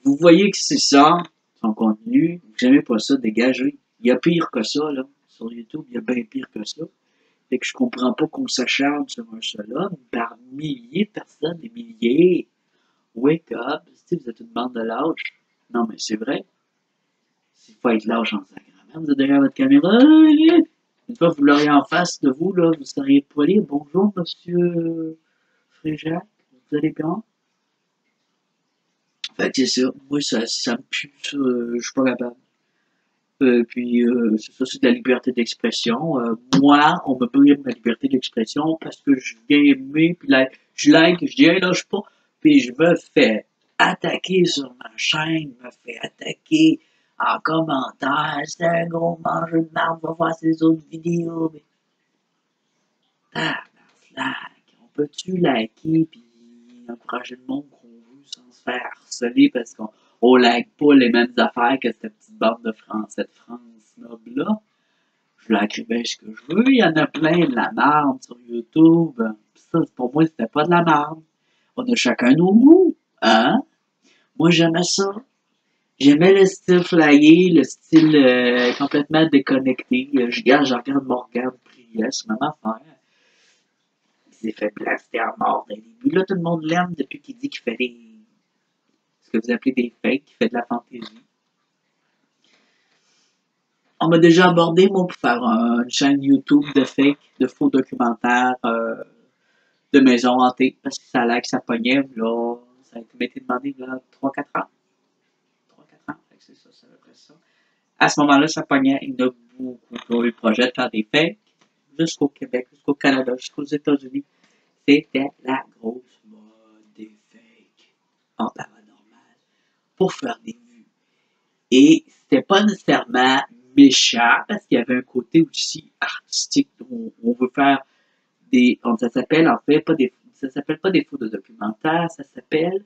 Vous voyez que c'est ça, son contenu, vous n'aimez pas ça, dégagez. Il y a pire que ça, là. Sur YouTube, il y a bien pire que ça. Fait que je comprends pas qu'on s'acharne sur un seul homme par milliers de personnes, des milliers. Wake up, si vous êtes une bande de lâches. Non, mais c'est vrai. Il faut être lâche en sacrament. Vous êtes derrière votre caméra. Une fois que vous l'auriez en face de vous, là, vous seriez poilé. Bonjour, monsieur Fréjac. Vous allez bien? Fait que c'est ça. Moi, ça me pue. Ça, je suis pas capable. Puis, c'est ça, c'est de la liberté d'expression. Moi, on me brime ma liberté d'expression parce que je viens aimer, puis là, je like, je dis, hey, lâche pas. Puis je me fais attaquer sur ma chaîne, me fais attaquer en commentaire. C'est un gros mangeur de marde, va voir ses autres vidéos. Mais, on peut-tu liker puis encourager le monde qu'on veut sans se faire harceler parce qu'on like pas les mêmes affaires que cette petite bande de Français de France snob-là? Je like bien ce que je veux. Il y en a plein de la merde sur YouTube. Pis ça, pour moi, c'était pas de la merde. On a chacun nos goûts. Hein? Moi, j'aimais ça. J'aimais le style flyé, le style complètement déconnecté. Je regarde Morgane Priest, même affaire. Il s'est fait blaster à mort dès le début. Là, tout le monde l'aime depuis qu'il dit qu'il fait ce que vous appelez des fakes, qu'il fait de la fantaisie. on m'a déjà abordé, moi, pour faire une chaîne YouTube de fake, de faux documentaires de maisons hantées, parce que ça a l'air que ça pognait, là, ça a été demandé, là, 3-4 ans. 3-4 ans, c'est ça, c'est à peu près ça. À ce moment-là, ça pognait, il y en a beaucoup qui ont eu le projet de faire des fakes, jusqu'au Québec, jusqu'au Canada, jusqu'aux États-Unis. C'était la grosse mode des fakes en paranormal pour faire des vues. Et c'était pas nécessairement méchant, parce qu'il y avait un côté aussi artistique. On veut faire ça s'appelle en fait ça s'appelle pas des faux de documentaire, ça s'appelle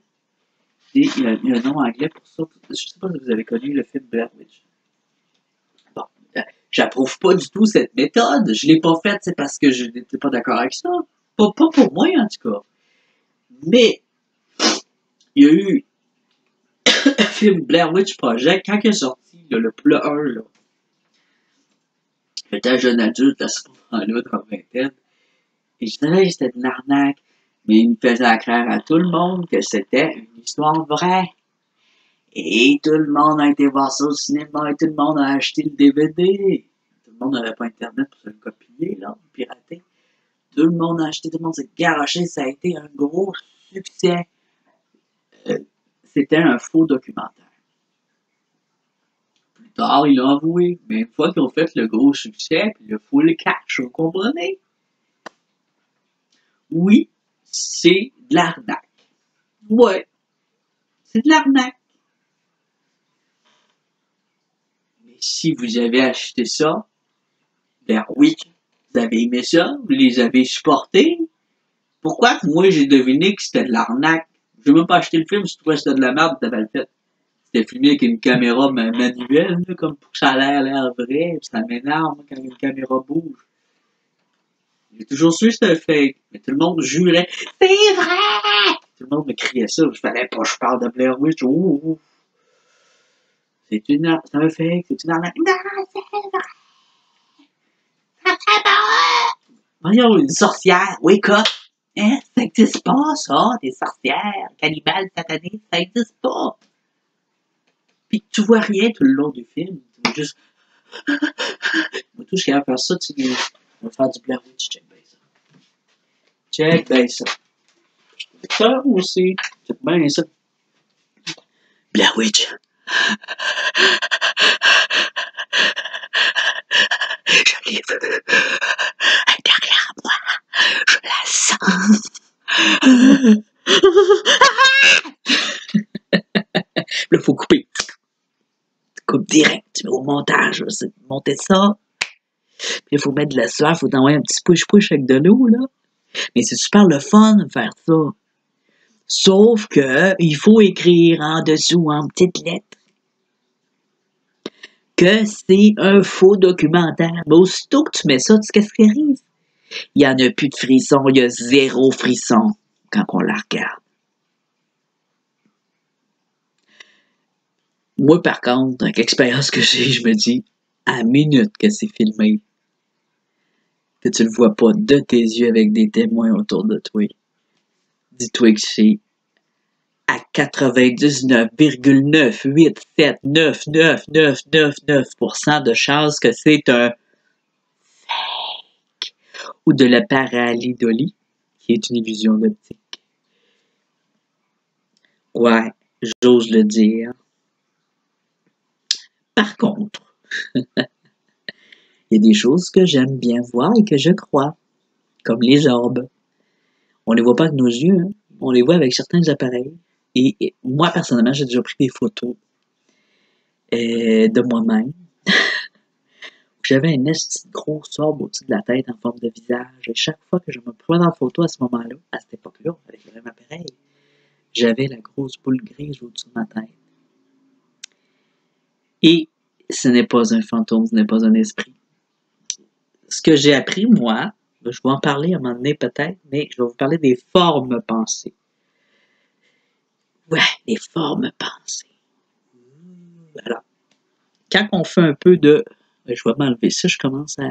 il y a un nom anglais pour ça. Je sais pas si vous avez connu le film Blair Witch. Bon, j'approuve pas du tout cette méthode. Je l'ai pas faite, c'est parce que je n'étais pas d'accord avec ça. Pas pour moi, en tout cas. Mais, il y a eu le film Blair Witch Project, quand il est sorti, là, le 1, là. J'étais un jeune adulte à ce moment-là, dans la vingtaine. Et je disais, c'était de l'arnaque. Mais il me faisait croire à tout le monde que c'était une histoire vraie. Et tout le monde a été voir ça au cinéma et tout le monde a acheté le DVD. Tout le monde n'avait pas Internet pour se le copier, là, pirater. Tout le monde a acheté, tout le monde s'est garoché, ça a été un gros succès. C'était un faux documentaire. Plus tard, ils l'ont avoué, mais une fois qu'ils ont fait le gros succès, puis le full cash, vous comprenez? Oui, c'est de l'arnaque. Ouais, c'est de l'arnaque. Mais si vous avez acheté ça, ben oui, vous avez aimé ça, vous les avez supportés. Pourquoi que moi j'ai deviné que c'était de l'arnaque? Je n'ai même pas acheté le film, si tu trouvais que c'était de la merde, t'avais le fait. C'était filmé avec une caméra manuelle, là, comme pour que ça a l'air vrai, puis ça m'énerve quand une caméra bouge. J'ai toujours su que c'était fake, mais tout le monde jurait, c'est vrai! Tout le monde me criait ça, je fallait pas, je parle de Blair Witch, ouh. C'est un fake, c'est une arnaque. Non, c'est vrai! Ça fait pas! Voyons, une sorcière, wake up! Hein? Ça n'existe pas, ça, des sorcières, cannibales, satanistes, ça n'existe pas! Puis tu vois rien tout le long du film, tu vois juste. Moi, tout ce qu'il y a à faire ça, tu sais, on va faire du Blair Witch, check bien ça. Check bien ça. Ça aussi, check bien ça. Blair Witch. Je l'ai vu. Derrière moi. Je la sens. Là, faut couper. Tu coupes direct. Tu mets au montage. C'est monter ça. Puis il faut mettre de la sueur. Il faut t'envoyer un petit push-push avec de l'eau, là. Mais c'est super le fun de faire ça. Sauf que il faut écrire en dessous, en petites lettres, que c'est un faux documentaire. Mais aussitôt que tu mets ça, tu sais qu'est-ce qui arrive? Il n'y en a plus de frisson, il y a zéro frisson quand on la regarde. Moi, par contre, avec l'expérience que j'ai, je me dis, à la minute que c'est filmé, que tu le vois pas de tes yeux avec des témoins autour de toi, dis-toi que c'est à 99,987999999% de chances que c'est un fake ou de la paralidolie, qui est une illusion d'optique. Ouais, j'ose le dire. Par contre, il y a des choses que j'aime bien voir et que je crois, comme les orbes. On les voit pas avec nos yeux, hein. On les voit avec certains appareils. Et moi, personnellement, j'ai déjà pris des photos de moi-même. J'avais un esti de gros orbe au-dessus de la tête en forme de visage. Et chaque fois que je me prenais en photo à ce moment-là, à cette époque-là, avec le même appareil, j'avais la grosse boule grise au-dessus de ma tête. Et ce n'est pas un fantôme, ce n'est pas un esprit. Ce que j'ai appris, moi, je vais en parler à un moment donné peut-être, mais je vais vous parler des formes pensées. Ouais, les formes pensées. Alors, quand on fait un peu de... Je vais m'enlever ça, je commence à...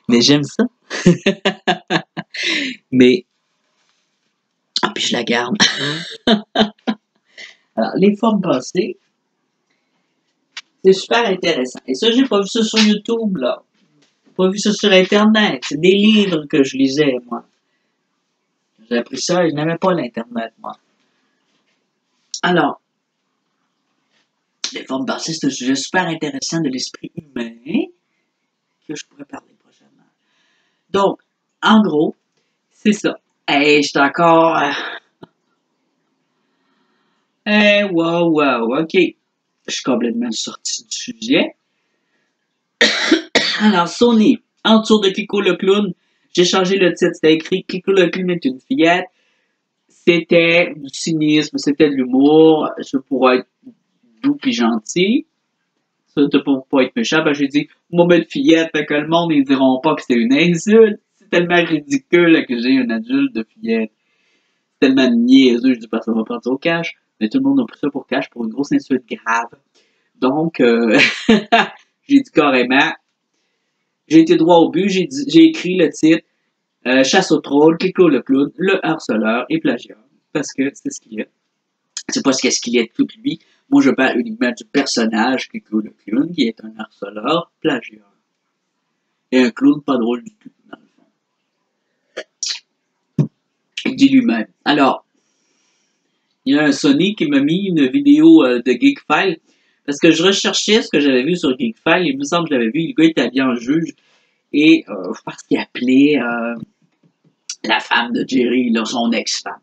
Mais j'aime ça. Mais... Ah, puis je la garde. Alors, les formes pensées, C'est super intéressant. Et ça, j'ai pas vu ça sur YouTube, là. J'ai pas vu ça sur Internet. C'est des livres que je lisais, moi. J'ai appris ça et je n'avais pas l'Internet, moi. Alors, les formes bassées, c'est un sujet super intéressant de l'esprit humain que je pourrais parler prochainement. Donc, en gros, c'est ça. Hey, je suis encore... Hey, wow, ok. Je suis complètement sorti du sujet. Alors, Sony, en dessous de Kiko le clown, j'ai changé le titre. C'était écrit Kiko le clown est une fillette. C'était du cynisme, c'était de l'humour. Je pourrais être doux et gentil. Ça, pour pas être méchant, ben j'ai dit, moi, ben, de fillette, fait que le monde, ils diront pas que c'est une insulte. C'est tellement ridicule que j'ai un adulte de fillette. C'est tellement niaiseux, je dis pas, ça va prendre ça au cash. Mais tout le monde a pris ça pour cash pour une grosse insulte grave. Donc, j'ai dit carrément, j'ai été droit au but, j'ai écrit le titre, Chasse au troll, Kiko le clown, le harceleur et plagiat. Parce que c'est ce qu'il est. C'est pas ce qu'il est tout lui. Moi, je parle uniquement du personnage Kiko le clown, qui est un harceleur, plagiat. Et un clown pas drôle du tout, dans le fond. Il dit lui-même. Alors, il y a un Sony qui m'a mis une vidéo de Geekfile, parce que je recherchais ce que j'avais vu sur Geekfile, il me semble que je l'avais vu, le gars était habillé en juge, et je pense qu'il appelait la femme de Jerry, là, son ex-femme.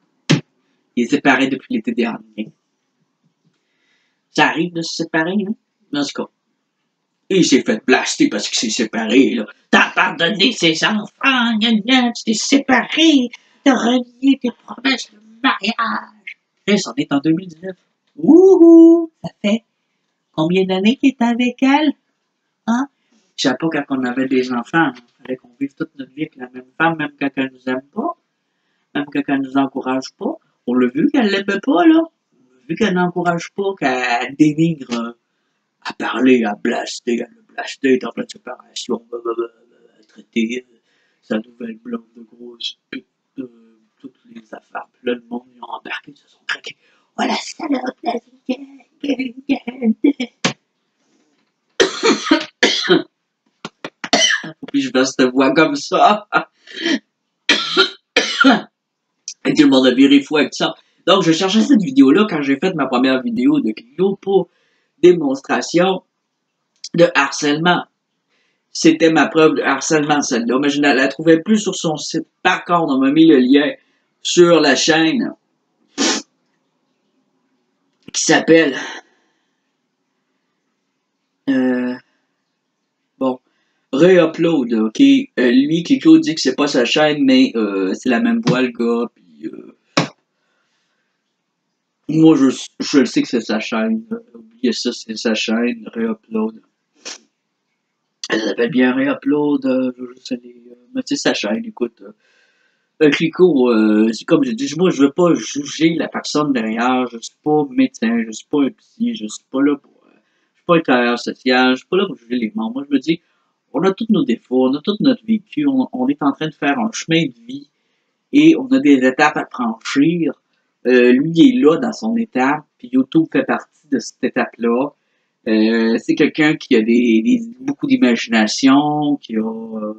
Il est séparé depuis l'été dernier. Ça arrive de se séparer, hein? En tout cas. Il s'est fait blaster parce qu'il s'est séparé, là. T'as pardonné ses enfants, tu t'es séparé, t'as renié tes promesses de mariage. Et ça en est en 2019. Wouhou! Ça fait combien d'années qu'il est avec elle? Hein? Je sais pas quand on avait des enfants, il fallait qu'on vive toute notre vie avec la même femme, même quand elle nous aime pas, même quand elle nous encourage pas. On l'a vu qu'elle l'aimait pas, là. On l'a vu qu'elle n'encourage pas, qu'elle dénigre à parler, à blaster, en pleine séparation, traiter sa nouvelle blonde de grosse pute, toutes les affaires. Puis là, le monde, ils ont embarqué, ils se sont craqués. Oh la salope, la faut que je fasse cette voix comme ça. Et tout le monde a viré fou avec ça. Donc, je cherchais cette vidéo-là quand j'ai fait ma première vidéo de Clio pour démonstration de harcèlement. C'était ma preuve de harcèlement, celle-là. Mais je ne la trouvais plus sur son site. Par contre, on m'a mis le lien sur la chaîne qui s'appelle bon, Réupload, ok? Lui, Kiko dit que c'est pas sa chaîne, mais c'est la même voix, le gars, puis moi, je le sais que c'est sa chaîne. Oubliez ça, c'est sa chaîne, Réupload. Elle s'appelle bien Réupload, je sais, mais c'est sa chaîne, écoute. Clico, c'est comme j'ai dit, moi, je veux pas juger la personne derrière, je suis pas médecin, je suis pas un psy, je suis pas là pour, je suis pas un travailleur social, je suis pas là pour juger les membres. Moi, je me dis, on a tous nos défauts, on a tout notre vécu, on est en train de faire un chemin de vie, et on a des étapes à franchir. Lui, il est là dans son étape, puis YouTube fait partie de cette étape-là. C'est quelqu'un qui a beaucoup d'imagination, qui a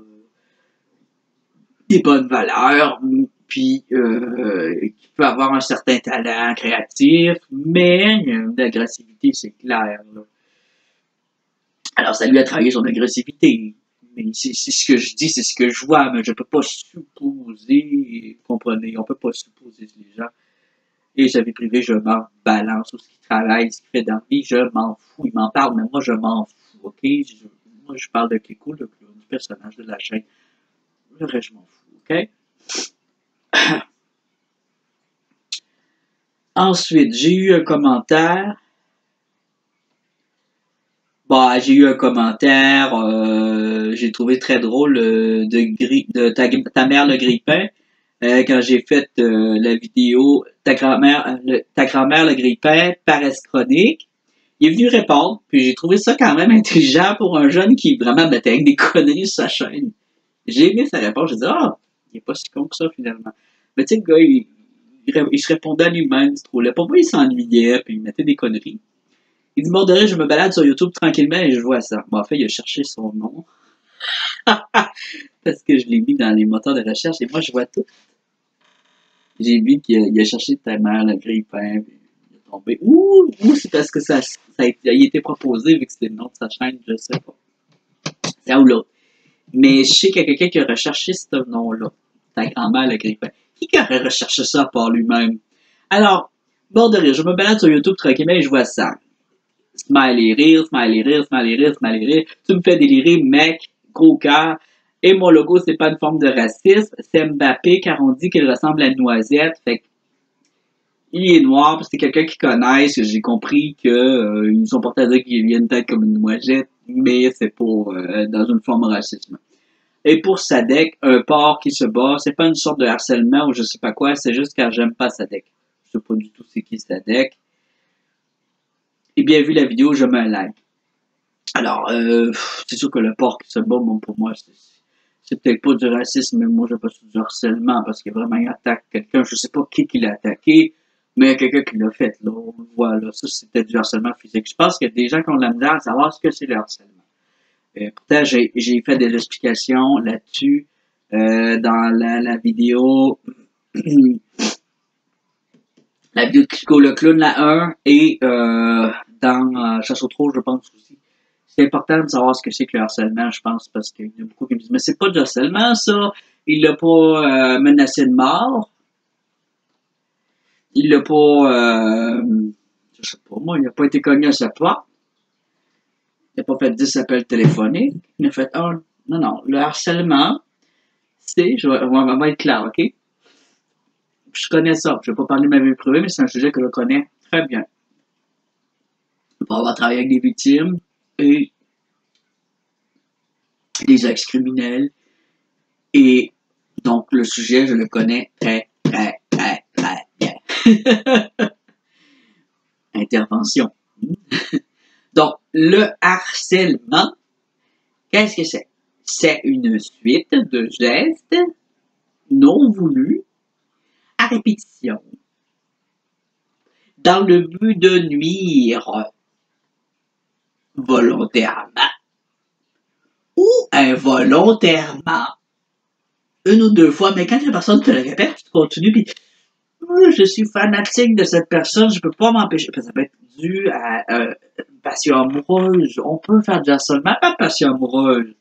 des bonnes valeurs, puis qui peut avoir un certain talent créatif, mais l'agressivité, c'est clair. Là. Alors, ça lui a travaillé son agressivité. Mais c'est ce que je dis, c'est ce que je vois, mais je peux pas supposer, vous comprenez, on peut pas supposer les gens. Et sa vie privée, je m'en balance, tout ce qu'il travaille, ce qu'il fait dans la vie, je m'en fous. Il m'en parle, mais moi, je m'en fous, ok? Moi, je parle de Kiko, du personnage de la chaîne. Le reste, je m'en fous, ok? Ensuite, j'ai eu un commentaire. Bah, j'ai eu un commentaire, j'ai trouvé très drôle de ta mère le grille-pain. Quand j'ai fait la vidéo ta grand-mère le grille-pain, paresse chronique. Il est venu répondre, puis j'ai trouvé ça quand même intelligent pour un jeune qui vraiment mettait avec des conneries sur sa chaîne. J'ai aimé sa réponse, j'ai dit, ah, il est pas si con que ça finalement. Mais tu sais, le gars, il se répondait à lui-même, il se trouvait. Pour moi, il s'ennuyait, puis il mettait des conneries. Il dit, mort de rire, je me balade sur YouTube tranquillement et je vois ça. Bon, en fait, il a cherché son nom. Parce que je l'ai mis dans les moteurs de recherche et moi, je vois tout. J'ai vu qu'il a cherché ta mère, le grille-pain, puis il est tombé. Ou c'est parce que il a été proposé vu que c'était le nom de sa chaîne, je sais pas. C'est ou l'autre. Mais je sais qu'il y a quelqu'un qui a recherché ce nom-là. Ta grand-mère, le grille-pain. Qui aurait recherché ça par lui-même? Alors, bord de rire, je me balade sur YouTube tranquillement et je vois ça. Smiley rire, smiley rire, smiley rire, smiley rire. Tu me fais délirer, mec, gros cœur. Et mon logo, c'est pas une forme de racisme, c'est Mbappé, car on dit qu'il ressemble à une noisette. Fait que, il est noir, parce que c'est quelqu'un qui connaît, j'ai compris que ils sont portés à dire qu'il a une tête comme une noisette, mais c'est pour dans une forme de racisme. Et pour Sadek, un porc qui se bat, c'est pas une sorte de harcèlement ou je sais pas quoi, c'est juste car j'aime pas Sadek. Je sais pas du tout c'est qui Sadek. Et bien vu la vidéo, je mets un like. Alors, c'est sûr que le porc qui se bat, bon, pour moi, c'est peut-être pas du racisme, mais moi, je pas du harcèlement, parce qu'il vraiment, il attaque quelqu'un, je sais pas qui l'a attaqué, mais il y a quelqu'un qui l'a fait, là, on le voit, là, ça, c'est peut-être du harcèlement physique. Je pense qu'il y a des gens qui ont de la misère à savoir ce que c'est le harcèlement. Pourtant, j'ai fait des explications là-dessus, dans la vidéo, la vidéo de Kiko le clown, la 1, et dans Chasse au trou, je pense aussi. C'est important de savoir ce que c'est que le harcèlement, je pense, parce qu'il y a beaucoup qui me disent, mais c'est pas du harcèlement, ça. Il l'a pas menacé de mort. Il l'a pas, je sais pas moi, il n'a pas été cogné à sa porte. Il n'a pas fait 10 appels téléphoniques. Il a fait un. Non, non. Le harcèlement, c'est, on va être clair, ok? Je connais ça. Je vais pas parler de ma vie privée, mais c'est un sujet que je connais très bien. Pour avoir travaillé avec des victimes et des ex-criminels. Et donc, le sujet, je le connais très, très, très, très bien. Intervention. Donc, le harcèlement, qu'est-ce que c'est? C'est une suite de gestes non voulus à répétition dans le but de nuire volontairement ou involontairement. Une ou deux fois, mais quand la personne te le répète, tu continues, puis je suis fanatique de cette personne, je peux pas m'empêcher. Ça peut être dû à passion amoureuse. On peut faire du harcèlement par passion amoureuse.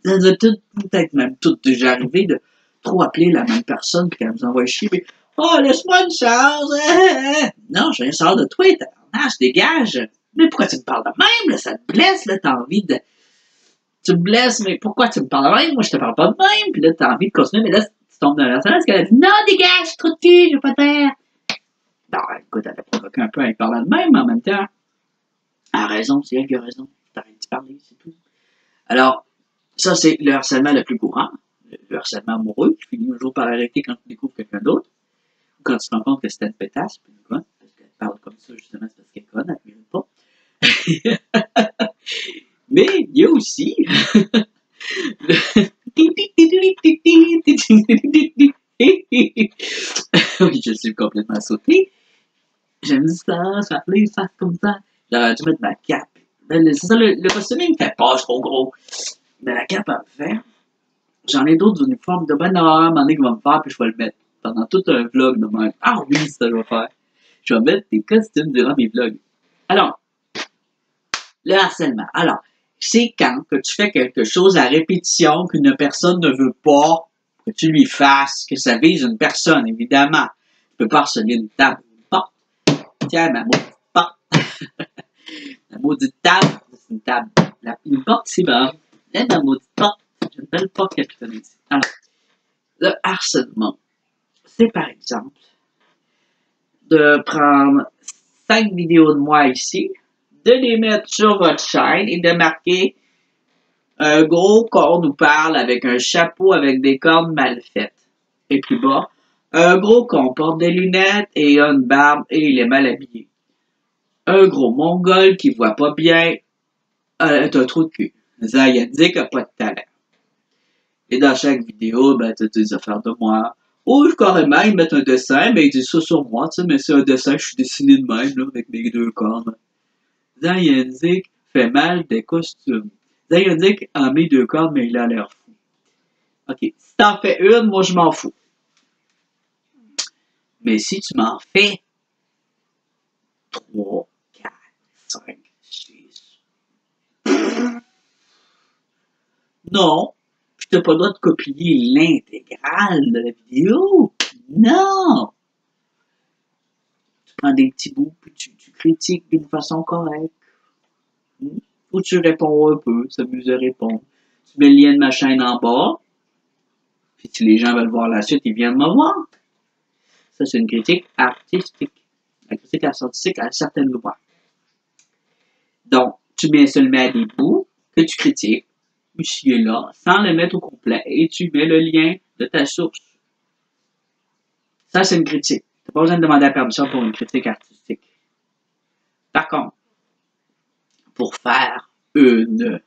Ça doit peut-être même tout déjà arrivé de trop appeler la même personne puis qu'elle nous envoie chier. Puis, oh, laisse-moi une chance. Non, j'ai un sort de toi, je dégage. Mais pourquoi tu me parles de même, là? Ça te blesse, là, t'as envie de. Tu me blesses, mais pourquoi tu me parles de même? Moi, je te parle pas de même. Puis là, t'as envie de continuer, mais là, tu tombes dans la salle parce qu'elle a dit, non, dégage, trop de cul, je veux pas taire. Non, écoute, elle a provoqué un peu en parlant de même, mais en même temps, elle a raison, c'est elle qui a raison. T'arrêtes de parler, c'est tout. Alors, ça, c'est le harcèlement le plus courant. Le harcèlement amoureux qui finit un jour par arrêter quand tu découvres quelqu'un d'autre. Ou quand tu te rends compte que c'était une pétasse, puis une conne, parce qu'elle parle comme ça, justement, c'est parce qu'elle est conne, elle ne pas. Mais il y a aussi oui, je suis complètement sauté. J'aime ça, s'appeler ça comme ça. J'aurais dû mettre ma cape. C'est ça, le costume, il me fait pas trop gros. Mais la cape, elle me fait. J'en ai d'autres uniformes de bonne heure, à un moment donné, qu'il va me faire, puis je vais le mettre pendant tout un vlog de même. Ah oui, ça, je vais faire. Je vais mettre des costumes durant mes vlogs. Alors, le harcèlement. Alors, c'est quand que tu fais quelque chose à répétition qu'une personne ne veut pas que tu lui fasses, que ça vise une personne, évidemment. Tu peux pas harceler une table, une porte. Tiens, ma maudite porte. La maudite table, c'est une table. Une porte, c'est bon. Là, ma maudite porte, j'ai une belle porte capitale ici. Alors, le harcèlement, c'est par exemple de prendre 5 vidéos de moi ici, de les mettre sur votre chaîne et de marquer un gros con nous parle avec un chapeau avec des cornes mal faites. Et plus bas, un gros con porte des lunettes et a une barbe et il est mal habillé. Un gros mongol qui voit pas bien est un trou de cul. Ça, il a dit qu'il n'a pas de talent. Et dans chaque vidéo, ben, tu as des affaires de moi. Ou carrément, ils mettent un dessin, mais ils disent ça sur moi, tu sais, mais c'est un dessin, je suis dessiné de même, là, avec mes deux cornes. Zayanzik fait mal des costumes. Zayanzik a mis 2 cordes, mais il a l'air fou. Ok, si t'en fais une, moi je m'en fous. Mais si tu m'en fais 3, 4, 5, 6. Non, je t'ai pas le droit de copier l'intégrale de la vidéo. Non! Tu prends des petits bouts, puis tu critiques d'une façon correcte. Ou tu réponds un peu, tu t'amuses à répondre. Tu mets le lien de ma chaîne en bas, puis si les gens veulent voir la suite, ils viennent me voir. Ça, c'est une critique artistique. La critique artistique a certaines lois. Donc, tu mets seulement des bouts que tu critiques, ici et là, sans le mettre au complet, et tu mets le lien de ta source. Ça, c'est une critique. Tu n'as pas besoin de demander la permission pour une critique artistique. Par contre, pour faire une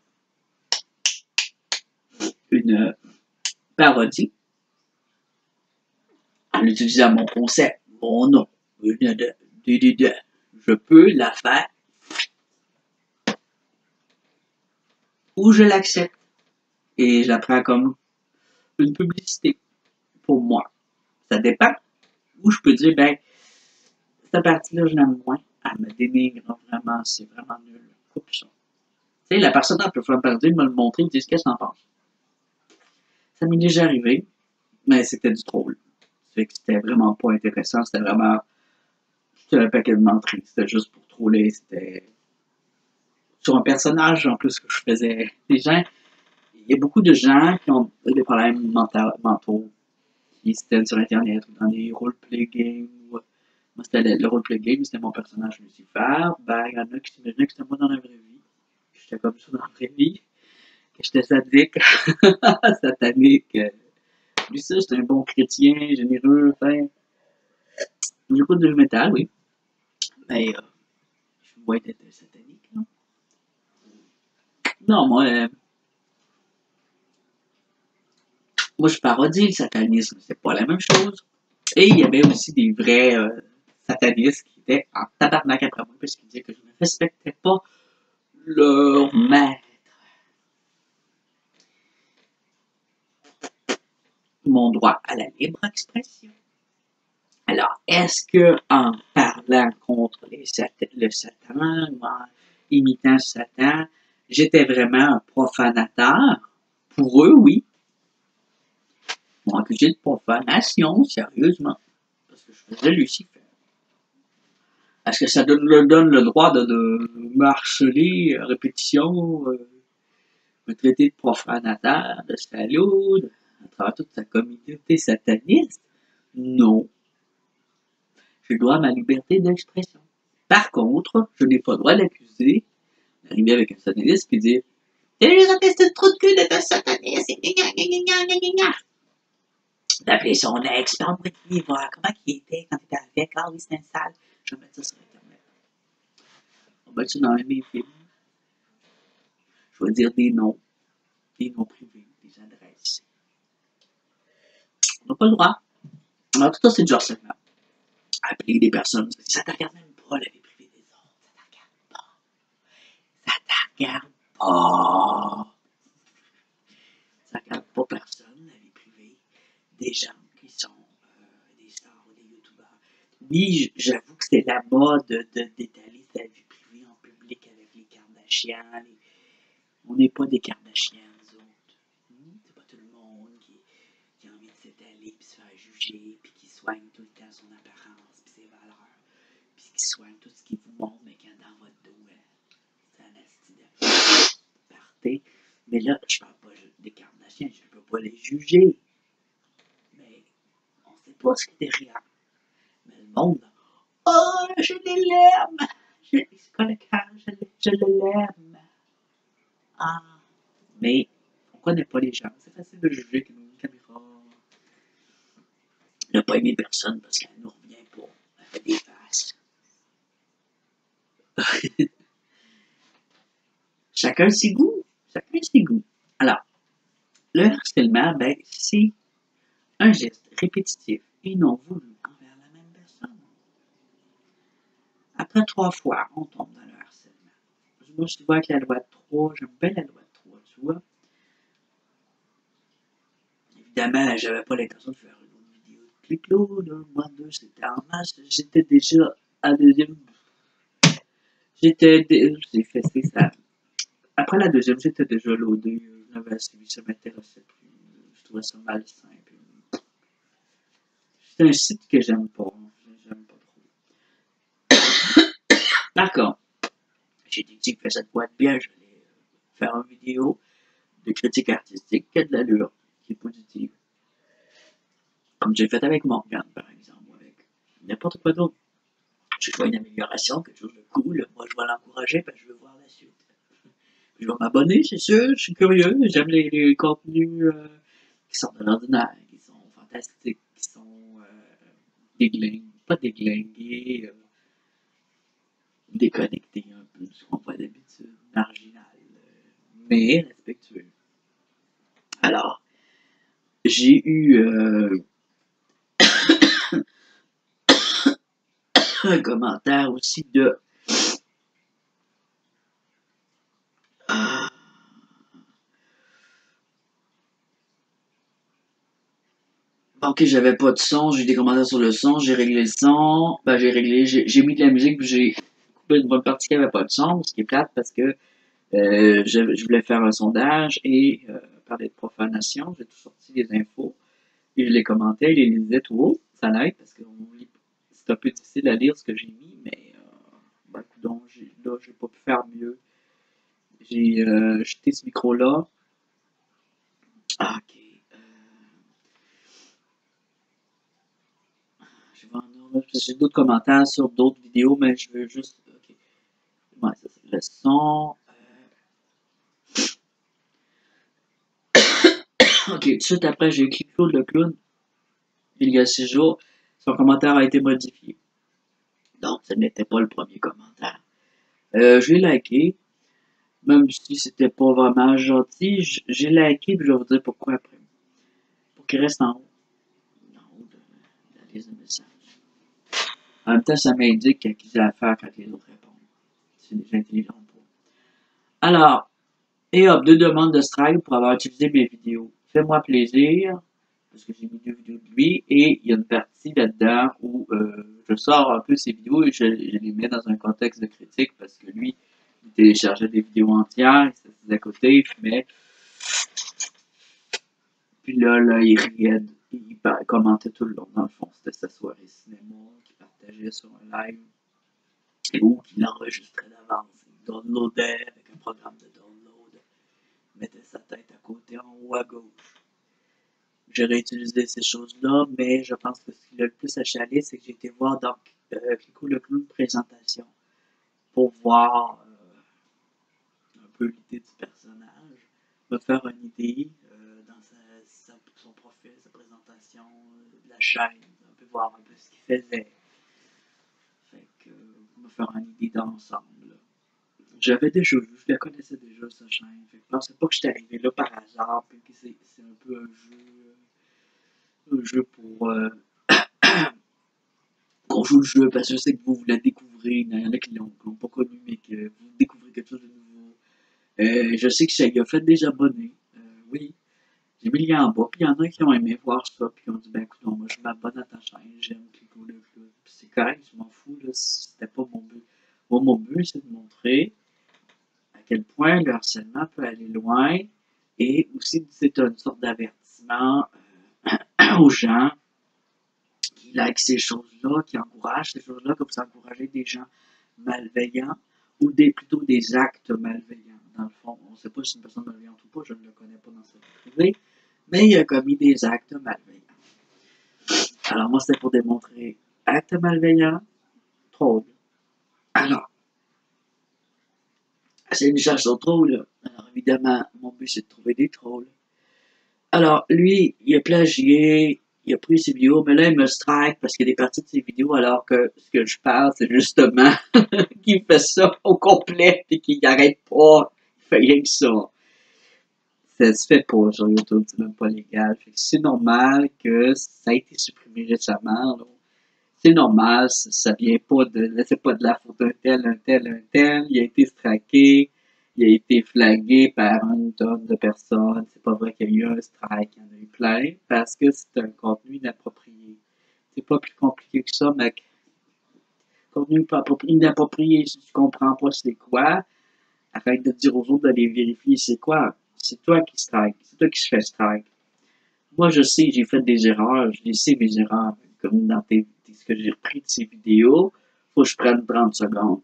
parodie, en utilisant mon concept, mon nom, je peux la faire ou je l'accepte et je la prends comme une publicité pour moi. Ça dépend. Ou je peux dire, ben, cette partie-là, je l'aime moins. Elle me dénigre vraiment, c'est vraiment nul. Coupe ça. Tu sais, la personne peut faire parodie, me le montrer, me dire qu'est-ce que t'en penses. Ça m'est déjà arrivé, mais c'était du troll. C'était vraiment pas intéressant, c'était vraiment un paquet de menteries. C'était juste pour troller, c'était sur un personnage en plus que je faisais. Les gens, il y a beaucoup de gens qui ont des problèmes mentaux, qui étaient sur Internet ou dans des roleplay games. Moi, c'était le roleplay game, c'était mon personnage Lucifer. Ben, il y en a qui s'imaginaient que c'était moi dans la vraie vie. J'étais comme ça dans la vraie vie. Que j'étais sadique, satanique. Lui, ça, j'étais un bon chrétien, généreux, fin. J'écoute du métal, oui. Mais, je suis moins d'être satanique, là. Non, moi, je parodie le satanisme, c'est pas la même chose. Et il y avait aussi des vrais satanistes qui étaient en tabarnak après moi parce qu'ils disaient que je ne respectais pas leur maître. Mon droit à la libre expression. Alors, est-ce que en parlant contre le Satan, ou en imitant Satan, j'étais vraiment un profanateur? Pour eux, oui. Ils m'ont accusé de profanation, sérieusement. Parce que je faisais Lucifer. Est-ce que ça leur donne le droit de me harceler à répétition, me traiter de profanateur, de salaud, à travers toute sa communauté sataniste? Non. Je dois à ma liberté d'expression. Par contre, je n'ai pas le droit d'accuser, d'arriver avec un sataniste et dire t'es juste un petit trou de cul de ta sataniste, d'appeler son ex, puis voir comment il était quand il était avec, ah oui, c'était sale. Je vais mettre ça sur Internet. On va mettre ça dans mes films. Je vais dire des noms privés, des adresses. On n'a pas le droit. Alors, tout ça, c'est du harcèlement. Appeler des personnes, ça ne te regarde même pas la vie privée des autres. Ça ne te regarde pas. Ça ne te regarde pas. Ça ne regarde pas personne, la vie privée des gens qui sont des stars ou des youtubeurs. Oui, j'avoue que c'est la mode d'étaler sa vie privée en public avec les Kardashians. On n'est pas des Kardashians, nous autres. C'est pas tout le monde qui a envie de s'étaler, puis se faire juger, puis qui soigne tout le temps son apparence, puis ses valeurs, puis qui soigne tout ce qui vous montre, mais quand dans votre dos, c'est un asti de party. Mais là, je parle pas des Kardashians, je peux pas les juger. Mais on sait pas ce qu'il y a derrière. Mais le monde, oh, je l'aime! C'est quoi le cœur? Je l'aime. Ah, mais on connaît pas les gens. C'est facile de juger avec une caméra. On n'a pas aimé personne parce qu'elle nous revient pas. Elle fait des faces. Chacun ses goûts. Chacun ses goûts. Alors, le harcèlement, ben, c'est un geste répétitif et non voulu envers la même personne. Après 3 fois, on tombe dans le harcèlement. moi, je vois avec la loi 3, j'aime bien la loi 3, tu vois. Évidemment, j'avais pas l'intention de faire une autre vidéo de Cliclo, là. Moi, deux, c'était en masse. J'étais déjà à deuxième. J'ai fait ça. Après la deuxième, j'étais déjà loadé. Je l'avais suivi, ça m'intéressait plus. Je trouvais ça malsain. C'est un site que j'aime pas. J'aime pas trop. D'accord. J'ai dit que fait cette boîte bien, j'allais faire une vidéo de critique artistique qui a de l'allure, qui est positive. Comme j'ai fait avec Morgan, par exemple, ou avec n'importe quoi d'autre. Je vois une amélioration, quelque chose de cool. Moi, je vais l'encourager parce que je veux voir la suite. Je vais m'abonner, c'est sûr, je suis curieux. J'aime les contenus qui sortent de l'ordinaire, qui sont fantastiques, qui sont pas déglingués, déconnectés un peu de ce qu'on voit d'habitude, marginal, mais respectueux. Alors, j'ai eu un commentaire aussi de ok, j'avais pas de son, j'ai eu des commentaires sur le son, j'ai réglé le son, ben j'ai mis de la musique, puis j'ai coupé une bonne partie qui avait pas de son, ce qui est plate parce que je voulais faire un sondage et parler de profanation, j'ai tout sorti les infos, et je les commentais, je les lisais tout haut, ça l'aide parce que c'est un peu difficile à lire ce que j'ai mis, mais ben, donc là, j'ai pas pu faire mieux. J'ai jeté ce micro-là. Ah, ok. J'ai d'autres commentaires sur d'autres vidéos, mais je veux juste. Ok. Ouais, ça, c'est le son. Ok, tout de suite après, j'ai écrit Claude le clown. Il y a 6 jours, son commentaire a été modifié. Donc, ce n'était pas le premier commentaire. Je l'ai liké, même si c'était pas vraiment gentil. J'ai liké, puis je vais vous dire pourquoi après. Pour qu'il reste en haut de la liste de messages. En même temps, ça m'indique qu'il y a à faire quand les autres répondent. C'est déjà intelligent pour. Alors, et hop, 2 demandes de strike pour avoir utilisé mes vidéos. Fais-moi plaisir, parce que j'ai mis 2 vidéos de lui, et il y a une partie là-dedans où je sors un peu ses vidéos et je les mets dans un contexte de critique, parce que lui, il téléchargeait des vidéos entières, il s'assisait à côté, il fumait, puis là, il riait, il commentait tout le long, dans le fond, c'était sa soirée cinéma qu'il partageait sur un live, ou qu'il enregistrait d'avance, il downloadait avec un programme de download, mettait sa tête à côté en haut à gauche. J'ai réutilisé ces choses-là, mais je pense que ce qui a le plus achalé, c'est que j'ai été voir donc Clico le clown présentation pour voir un peu l'idée du personnage, me faire une idée dans son profil, sa présentation de la chaîne, un peu voir un peu ce qu'il faisait. Fait que me faire une idée d'ensemble. J'avais déjà vu, je la connaissais déjà sa chaîne. Fait que je pensais pas que j'étais arrivé là par hasard, puis que c'est un peu un jeu pour qu'on joue le jeu, parce que je sais que vous la découvrez, il y en a qui l'ont pas connu, mais que vous découvrez quelque chose de nouveau. Je sais que ça y a fait des abonnés, oui, j'ai mis le lien en bas, puis il y en a qui ont aimé voir ça, puis qui ont dit, ben écoute, non, moi je m'abonne à ta chaîne, j'aime Clico le Club, puis c'est correct, je m'en fous, là, c'était pas mon but. Moi, mon but, c'est de montrer à quel point le harcèlement peut aller loin, et aussi c'est une sorte d'avertissement aux gens qui like ces choses-là, qui encouragent ces choses-là, comme vous encouragez des gens malveillants ou plutôt des actes malveillants. Dans le fond, on ne sait pas si c'est une personne malveillante ou pas, je ne le connais pas dans sa vie privée, mais il a commis des actes malveillants. Alors moi, c'était pour démontrer actes malveillants, troll. Alors, c'est une chasse aux trolls. Alors évidemment, mon but c'est de trouver des trolls. Alors, lui, il a plagié, il a pris ses vidéos, mais là, il me strike parce qu'il y a des parties de ses vidéos alors que ce que je parle, c'est justement qu'il fait ça au complet et qu'il n'arrête pas. Il fait rien que ça. Ça se fait pas sur YouTube, c'est même pas légal. C'est normal que ça a été supprimé récemment. Là. c'est normal, ça vient pas c'est pas de la faute d'un tel, un tel, un tel. Il a été straqué, il a été flagué par une tonne de personnes. C'est pas vrai qu'il y a eu un strike, il y en a eu plein, parce que c'est un contenu inapproprié. C'est pas plus compliqué que ça, mec. Contenu inapproprié, si tu comprends pas c'est quoi, arrête de dire aux autres d'aller vérifier c'est quoi. C'est toi qui strike, c'est toi qui se fais strike. Moi, je sais, j'ai fait des erreurs, je sais mes erreurs, comme dans ce que j'ai repris de ces vidéos, faut que je prenne 30 secondes.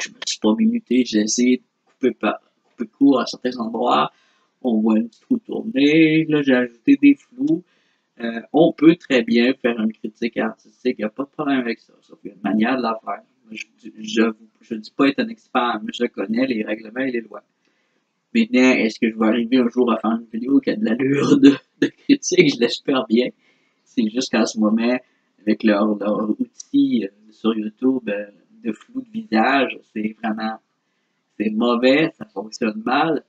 Je me suis pas minuté, j'ai essayé de couper court à certains endroits, on voit une trou tourner, là j'ai ajouté des flous. On peut très bien faire une critique artistique, il n'y a pas de problème avec ça, sauf qu'il y a une manière de la faire. Je dis pas être un expert, mais je connais les règlements et les lois. Maintenant, est-ce que je vais arriver un jour à faire une vidéo qui a de l'allure de critique? Je l'espère bien. C'est juste qu'en ce moment, avec leur outil sur YouTube de flou de visage, c'est mauvais, ça fonctionne mal.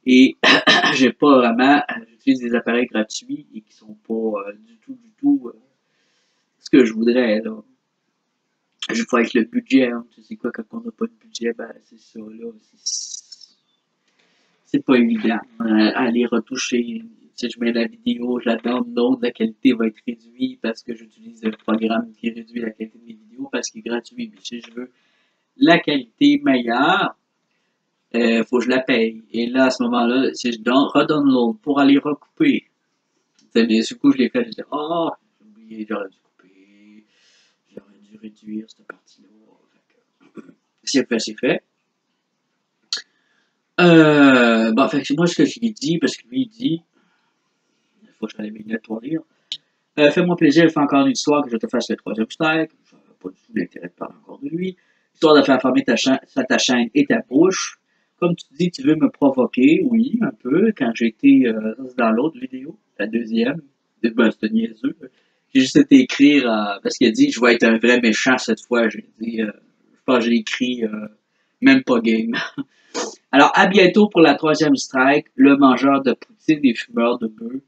Et j'ai pas vraiment, j'utilise des appareils gratuits et qui sont pas du tout ce que je voudrais, là. Je fais avec le budget, hein. Tu sais quoi, quand on n'a pas de budget, ben, c'est ça, là. C'est pas évident à les retoucher. Si je mets la vidéo, je la download, la qualité va être réduite parce que j'utilise le programme qui réduit la qualité de mes vidéos parce qu'il est gratuit. Mais si je veux la qualité meilleure, faut que je la paye. Et là, à ce moment-là, si je redownload pour aller recouper, mais du coup, je l'ai fait, je dis, oh, j'ai oublié, j'aurais dû couper, j'aurais dû réduire cette partie-là. C'est fait, c'est fait. Bon, fait que moi, ce que j'ai dit, parce que lui, il dit, il faut que j'aille mes notes pour lire. Fais-moi plaisir, fais encore une histoire que je te fasse le troisième strike. Je n'ai pas du tout l'intérêt de parler encore de lui. Histoire de faire fermer ta chaîne et ta bouche. Comme tu dis, tu veux me provoquer, oui, un peu, quand j'ai été dans l'autre vidéo, la deuxième. Ben, c'était niaiseux. J'ai juste été écrire, parce qu'il a dit, je vais être un vrai méchant cette fois. J'ai dit, je pense que j'ai écrit, même pas game. Alors, à bientôt pour la troisième strike, le mangeur de poutine et fumeur de bœuf.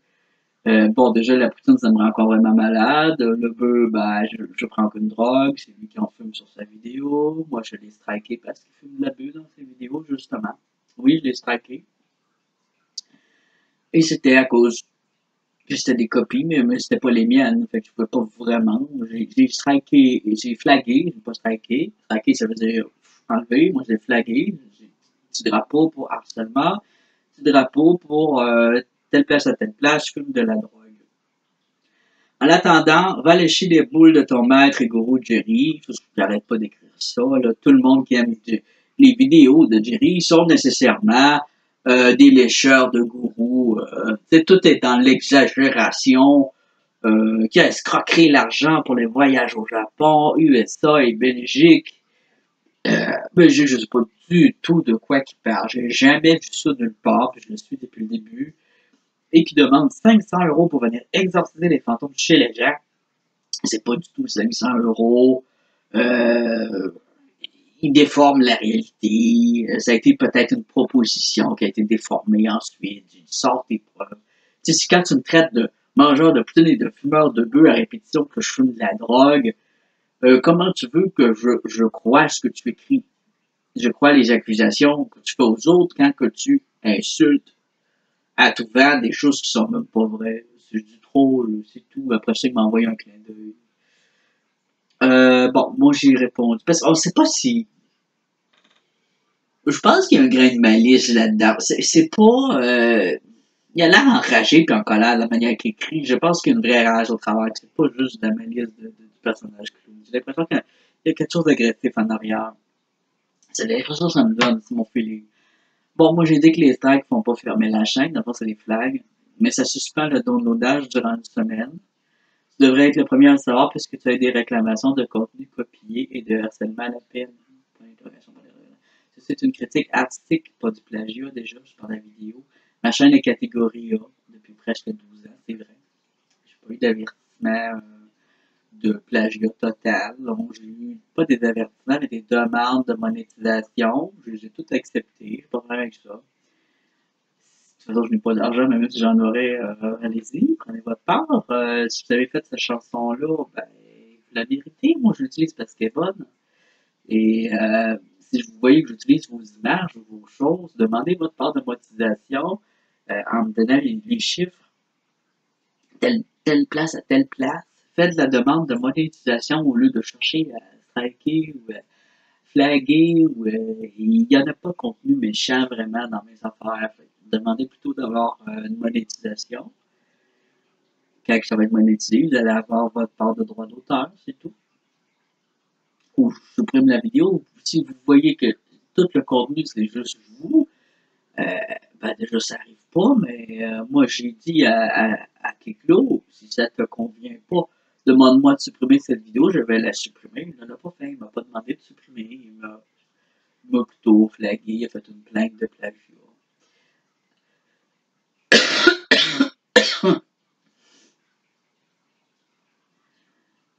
Bon, déjà, la poutine, ça me rend encore vraiment malade. Le bœuf, ben, je prends qu'une drogue. C'est lui qui en fume sur sa vidéo. Moi, je l'ai striké parce qu'il fume de la bœuf dans ses vidéos, justement. Oui, je l'ai striké. Et c'était à cause que c'était des copies, mais c'était pas les miennes. Fait que je pouvais pas vraiment. J'ai striké, j'ai flagué, j'ai pas striké. Striké, ça veut dire enlever. Moi, j'ai flagué. J'ai petit drapeau pour harcèlement. Petit drapeau pour telle place à telle place, je fume de la drogue. En attendant, va lécher les boules de ton maître et gourou Jerry. J'arrête pas d'écrire ça, là. Tout le monde qui aime les vidéos de Jerry sont nécessairement des lécheurs de gourou. Tout est dans l'exagération. Qui a escroqué l'argent pour les voyages au Japon, USA et Belgique. Belgique, je sais pas du tout de quoi il parle. J'ai jamais vu ça nulle part, puis je le suis depuis le début. Et qui demande 500 € pour venir exorciser les fantômes chez les gens. C'est pas du tout 500 €. Euh, il déforme la réalité. Ça a été peut-être une proposition qui a été déformée ensuite. Il sort des preuves. Tu sais, quand tu me traites de mangeur de poutine et de fumeur de bœuf à répétition que je fume de la drogue, comment tu veux que je croie ce que tu écris? Je crois les accusations que tu fais aux autres quand que tu insultes à tout vent des choses qui sont même pas vraies. C'est du troll, c'est tout. Après ça, il m'a envoyé un clin d'œil. Bon, moi j'ai répondu. Parce qu'on sait pas si. Je pense qu'il y a un grain de malice là-dedans. C'est pas. Il a l'air enragé puis en colère de la manière qu'il écrit. Je pense qu'il y a une vraie rage au travers. C'est pas juste de la malice du personnage. J'ai l'impression qu'il y a quelque chose d'agressif en arrière. C'est l'impression que ça me donne, c'est mon feeling. Bon, moi j'ai dit que les strikes font pas fermer la chaîne, d'abord c'est des flags, mais ça suspend le downloadage durant une semaine. Tu devrais être le premier à le savoir puisque tu as eu des réclamations de contenu copié et de harcèlement à la peine. C'est une critique artistique, pas du plagiat déjà, je parle de la vidéo. Ma chaîne est catégorie A depuis presque 12 ans, c'est vrai. J'ai pas eu d'avertissement de plagiat total. Donc, j'ai eu pas des avertissements, mais des demandes de monétisation. Je les ai toutes acceptées, j'ai pas de problème avec ça. façon, je n'ai pas d'argent, mais même si j'en aurais, allez-y, prenez votre part. Si vous avez fait cette chanson-là, ben, vous la méritez. Moi, je l'utilise parce qu'elle est bonne. Et si vous voyez que j'utilise vos images ou vos choses, demandez votre part de monétisation en me donnant les chiffres, telle place à telle place. Faites la demande de monétisation au lieu de chercher à striker ou flaguer. Ou, il n'y en a pas de contenu méchant vraiment dans mes affaires. Demandez plutôt d'avoir une monétisation. Quand ça va être monétisé, vous allez avoir votre part de droit d'auteur, c'est tout. Ou je supprime la vidéo. Si vous voyez que tout le contenu, c'est juste vous, ben déjà, ça arrive pas, mais moi, j'ai dit à Kiklo, si ça te convient pas, demande-moi de supprimer cette vidéo, je vais la supprimer. Il ne l'a pas fait, il m'a pas demandé de supprimer. Il m'a plutôt flagué, il a fait une plainte de plagiat.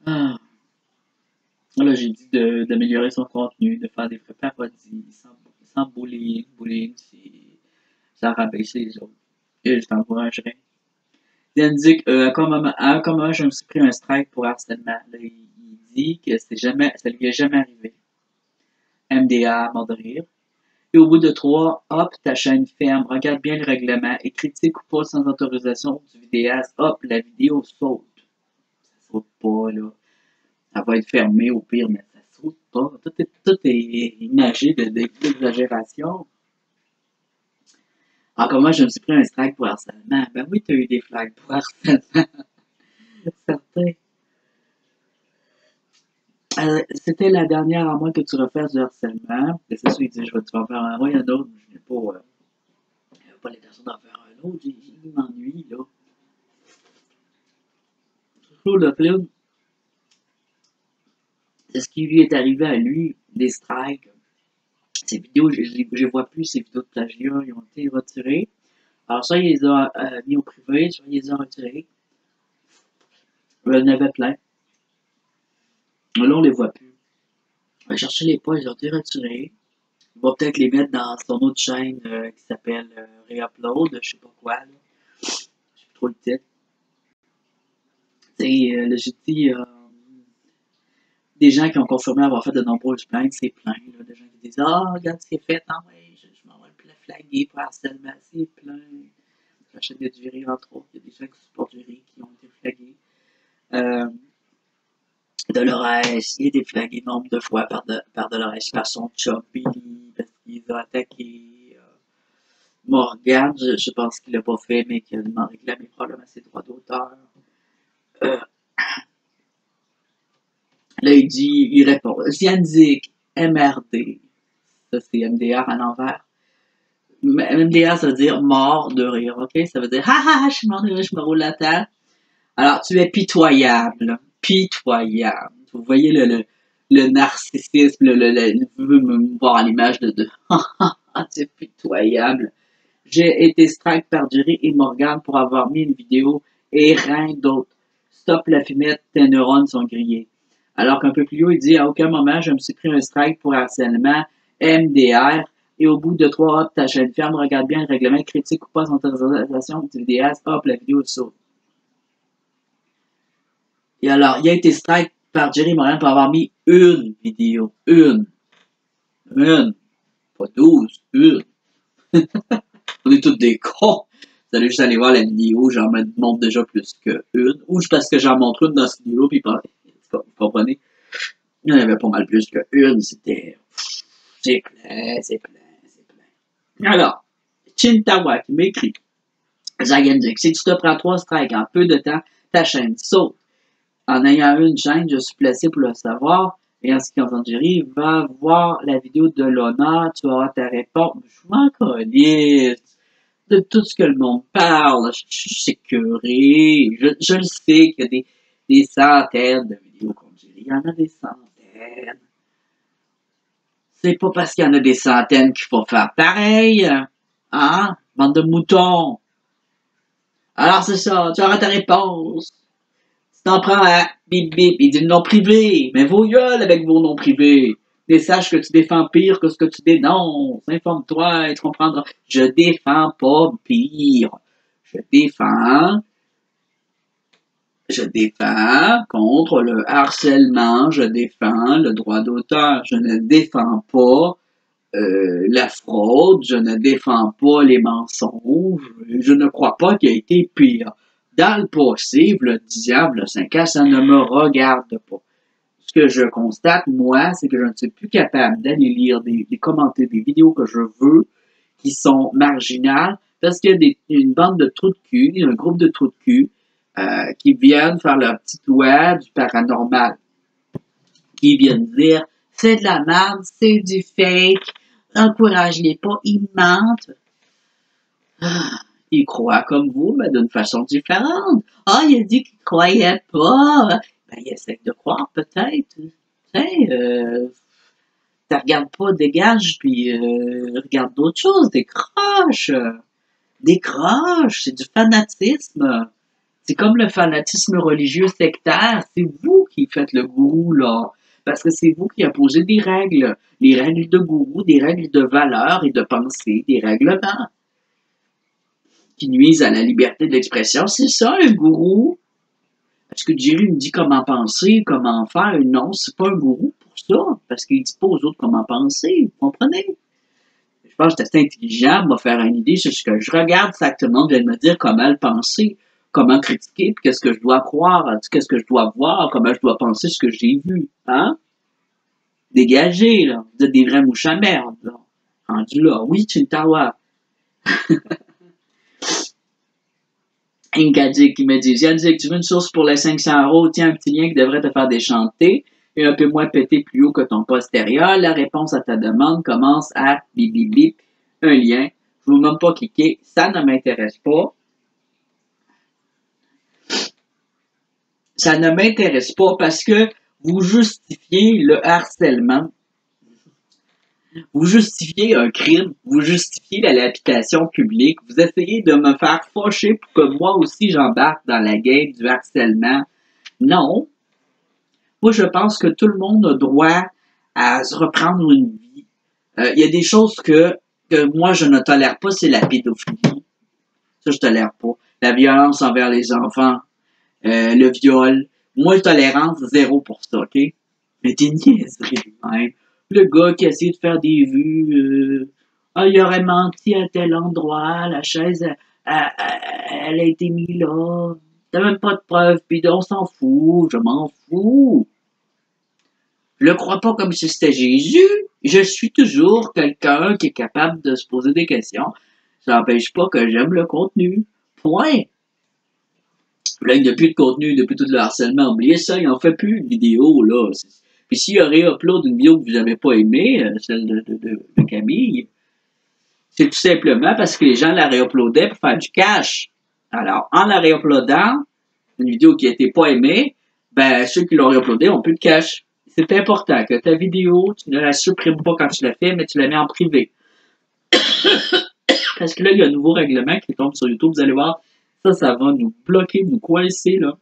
Ah. Là, j'ai dit d'améliorer son contenu, de faire des vraies parodies, sans bullying. Bullying, ça rabaisse les autres. Et je t'encouragerais. Il indique, à quel moment je me suis pris un strike pour harcèlement. Là, il dit que ça lui est jamais arrivé. MDA, mort de rire. Et au bout de 3, hop, ta chaîne ferme, regarde bien le règlement et critique ou pas sans autorisation du vidéaste, hop, la vidéo saute. Ça saute pas, là. Ça va être fermé au pire, mais ça saute pas. Tout est imagé d'exagération. Encore moi, je me suis pris un strike pour harcèlement. Ben oui, t'as eu des flags pour harcèlement. Certain. C'était la dernière à moins que tu refasses du harcèlement. Et c'est ça, il dit, je vais te faire un. Moi, il y en a d'autres, je n'ai pas l'intention d'en faire un autre. Il m'ennuie, là. Toujours le film, c'est ce qui lui est arrivé à lui, des strikes. Ces vidéos, je ne vois plus, ces vidéos de plagiat, ils ont été retirées. Alors, ça, il les a mis au privé, ça, il les a retirés. Il y en avait plein. Là, on les voit plus. On va chercher les points, ils ont été retirés. Il va peut-être les mettre dans son autre chaîne qui s'appelle Reupload, je sais pas quoi, là. Je sais plus trop le titre. Là, j'ai dit, des gens qui ont confirmé avoir fait de nombreuses plaintes, c'est plein, là, des gens qui disent, ah, regarde ce qui est fait, non, ouais, je m'en vais le flaguer pour harcèlement, c'est plein. J'achète du riz, entre autres, il y a des gens qui supportent du riz qui ont été flagués. Dolores, il a été flagué nombre de fois par Dolores, par son chum Billy, parce qu'il a attaqué Morgan, je pense qu'il l'a pas fait, mais qu'il a réclamé probablement ses droits d'auteur. Là, il répond, Zianzik, MRD, ça c'est MDR à l'envers. MDR, ça veut dire mort de rire, ok? Ça veut dire, je suis mort de rire, je me roule la tête. Alors, tu es pitoyable, pitoyable. Vous voyez le narcissisme, vous veut me voir l'image de tu es pitoyable. J'ai été strike par Jerry et Morgan pour avoir mis une vidéo et rien d'autre. Stop la fumette, tes neurones sont grillés. Alors qu'un peu plus haut, il dit, à aucun moment, je me suis pris un strike pour harcèlement, MDR, et au bout de 3, hop, ta chaîne ferme, regarde bien le règlement, critique ou pas sans autorisation du vidéaste, hop, la vidéo saute. Et alors, il a été strike par Jerry Morin pour avoir mis une vidéo. Une. Pas 12, une. On est tous des cons. Vous allez juste aller voir la vidéo, j'en montre déjà plus qu'une. Ou parce que j'en montre une dans cette vidéo, puis vous comprenez? Il y en avait pas mal plus qu'une. C'était. C'est plein. Alors, Chintawa qui m'écrit. Zagandik, si tu te prends 3 strikes en peu de temps, ta chaîne saute. En ayant une chaîne, je suis placé pour le savoir. Et en ce qui concerne Jerry, va voir la vidéo de Lona, tu auras ta réponse. Je m'en calisse de tout ce que le monde parle. Je suis sécuré. Je le sais qu'il y a des centaines de vidéos comme Jerry. Il y en a des centaines. C'est pas parce qu'il y en a des centaines qu'il faut faire pareil. Hein? Bande de moutons. Alors c'est ça, tu auras ta réponse. Tu t'en prends à bip bip, il dit le nom privé. Mais vos gueules avec vos noms privés. Mais sache que tu défends pire que ce que tu dénonces. Informe-toi et tu comprendras. Je défends pas pire. Je défends contre le harcèlement, je défends le droit d'auteur, je ne défends pas la fraude, je ne défends pas les mensonges, je ne crois pas qu'il y ait été pire. Dans le passé, le diable, le 5 ans, ça ne me regarde pas. Ce que je constate, moi, c'est que je ne suis plus capable d'aller lire des commentaires, des vidéos que je veux, qui sont marginales, parce qu'il y a une bande de trous de cul, un groupe de trous de cul, qui viennent faire leur petite loi du paranormal, qui viennent dire c'est de la merde, c'est du fake, encourage-les pas, ils mentent. Ils croient comme vous, mais d'une façon différente. Ah, il a dit qu'il croyait pas. Ben, il essaie de croire peut-être. Tu sais, regarde pas, dégage, puis regarde d'autres choses, décroche. Décroche, c'est du fanatisme. C'est comme le fanatisme religieux sectaire. C'est vous qui faites le gourou, là. Parce que c'est vous qui imposez des règles. Les règles de gourou, des règles de valeur et de pensée, des règlements qui nuisent à la liberté d'expression. C'est ça, un gourou. Est-ce que Jerry me dit comment penser, comment faire? Non, c'est pas un gourou pour ça. Parce qu'il dit pas aux autres comment penser. Vous comprenez? Je pense que c'est assez intelligent de me faire une idée sur ce que je regarde, ça que tout le monde vient de me dire comment le penser, comment critiquer, puis qu'est-ce que je dois croire, qu'est-ce que je dois voir, comment je dois penser ce que j'ai vu. Hein? Dégagez, là. Vous êtes des vrais mouches à merde, là. Rendu là. Oui, Chintawa. Inkadik qui me dit, Yannick, tu veux une source pour les 500 €? Tiens, un petit lien qui devrait te faire déchanter et un peu moins péter plus haut que ton postérieur. La réponse à ta demande commence à bip bip bip. Un lien. Je ne vous même pas cliquer. Ça ne m'intéresse pas. Ça ne m'intéresse pas parce que vous justifiez le harcèlement. Vous justifiez un crime, vous justifiez la lapidation publique, vous essayez de me faire fâcher pour que moi aussi j'embarque dans la game du harcèlement. Non. Moi, je pense que tout le monde a droit à se reprendre une vie. Il y a des choses que moi je ne tolère pas, c'est la pédophilie. Ça, je tolère pas. La violence envers les enfants, le viol. Moi, tolérance zéro pour ça, ok? Mais t'es niaiserie, même. Le gars qui essaie de faire des vues, il aurait menti à tel endroit, la chaise, elle a été mise là. T'as même pas de preuves, puis on s'en fout, je m'en fous. Je le crois pas comme si c'était Jésus. Je suis toujours quelqu'un qui est capable de se poser des questions. Ça n'empêche pas que j'aime le contenu. Point. Là, il n'y a plus de contenu depuis tout le harcèlement. Oubliez ça, il n'en fait plus de vidéos, là. Puis s'il y aurait upload une vidéo que vous n'avez pas aimée, celle de Camille, c'est tout simplement parce que les gens la réuploadaient pour faire du cash. Alors, en la réuploadant, une vidéo qui n'était pas aimée, ben, ceux qui l'ont réuploadée ont plus de cash. C'est important que ta vidéo, tu ne la supprimes pas quand tu la fais, mais tu la mets en privé. Parce que là, il y a un nouveau règlement qui tombe sur YouTube. Vous allez voir, ça va nous bloquer, nous coincer, là.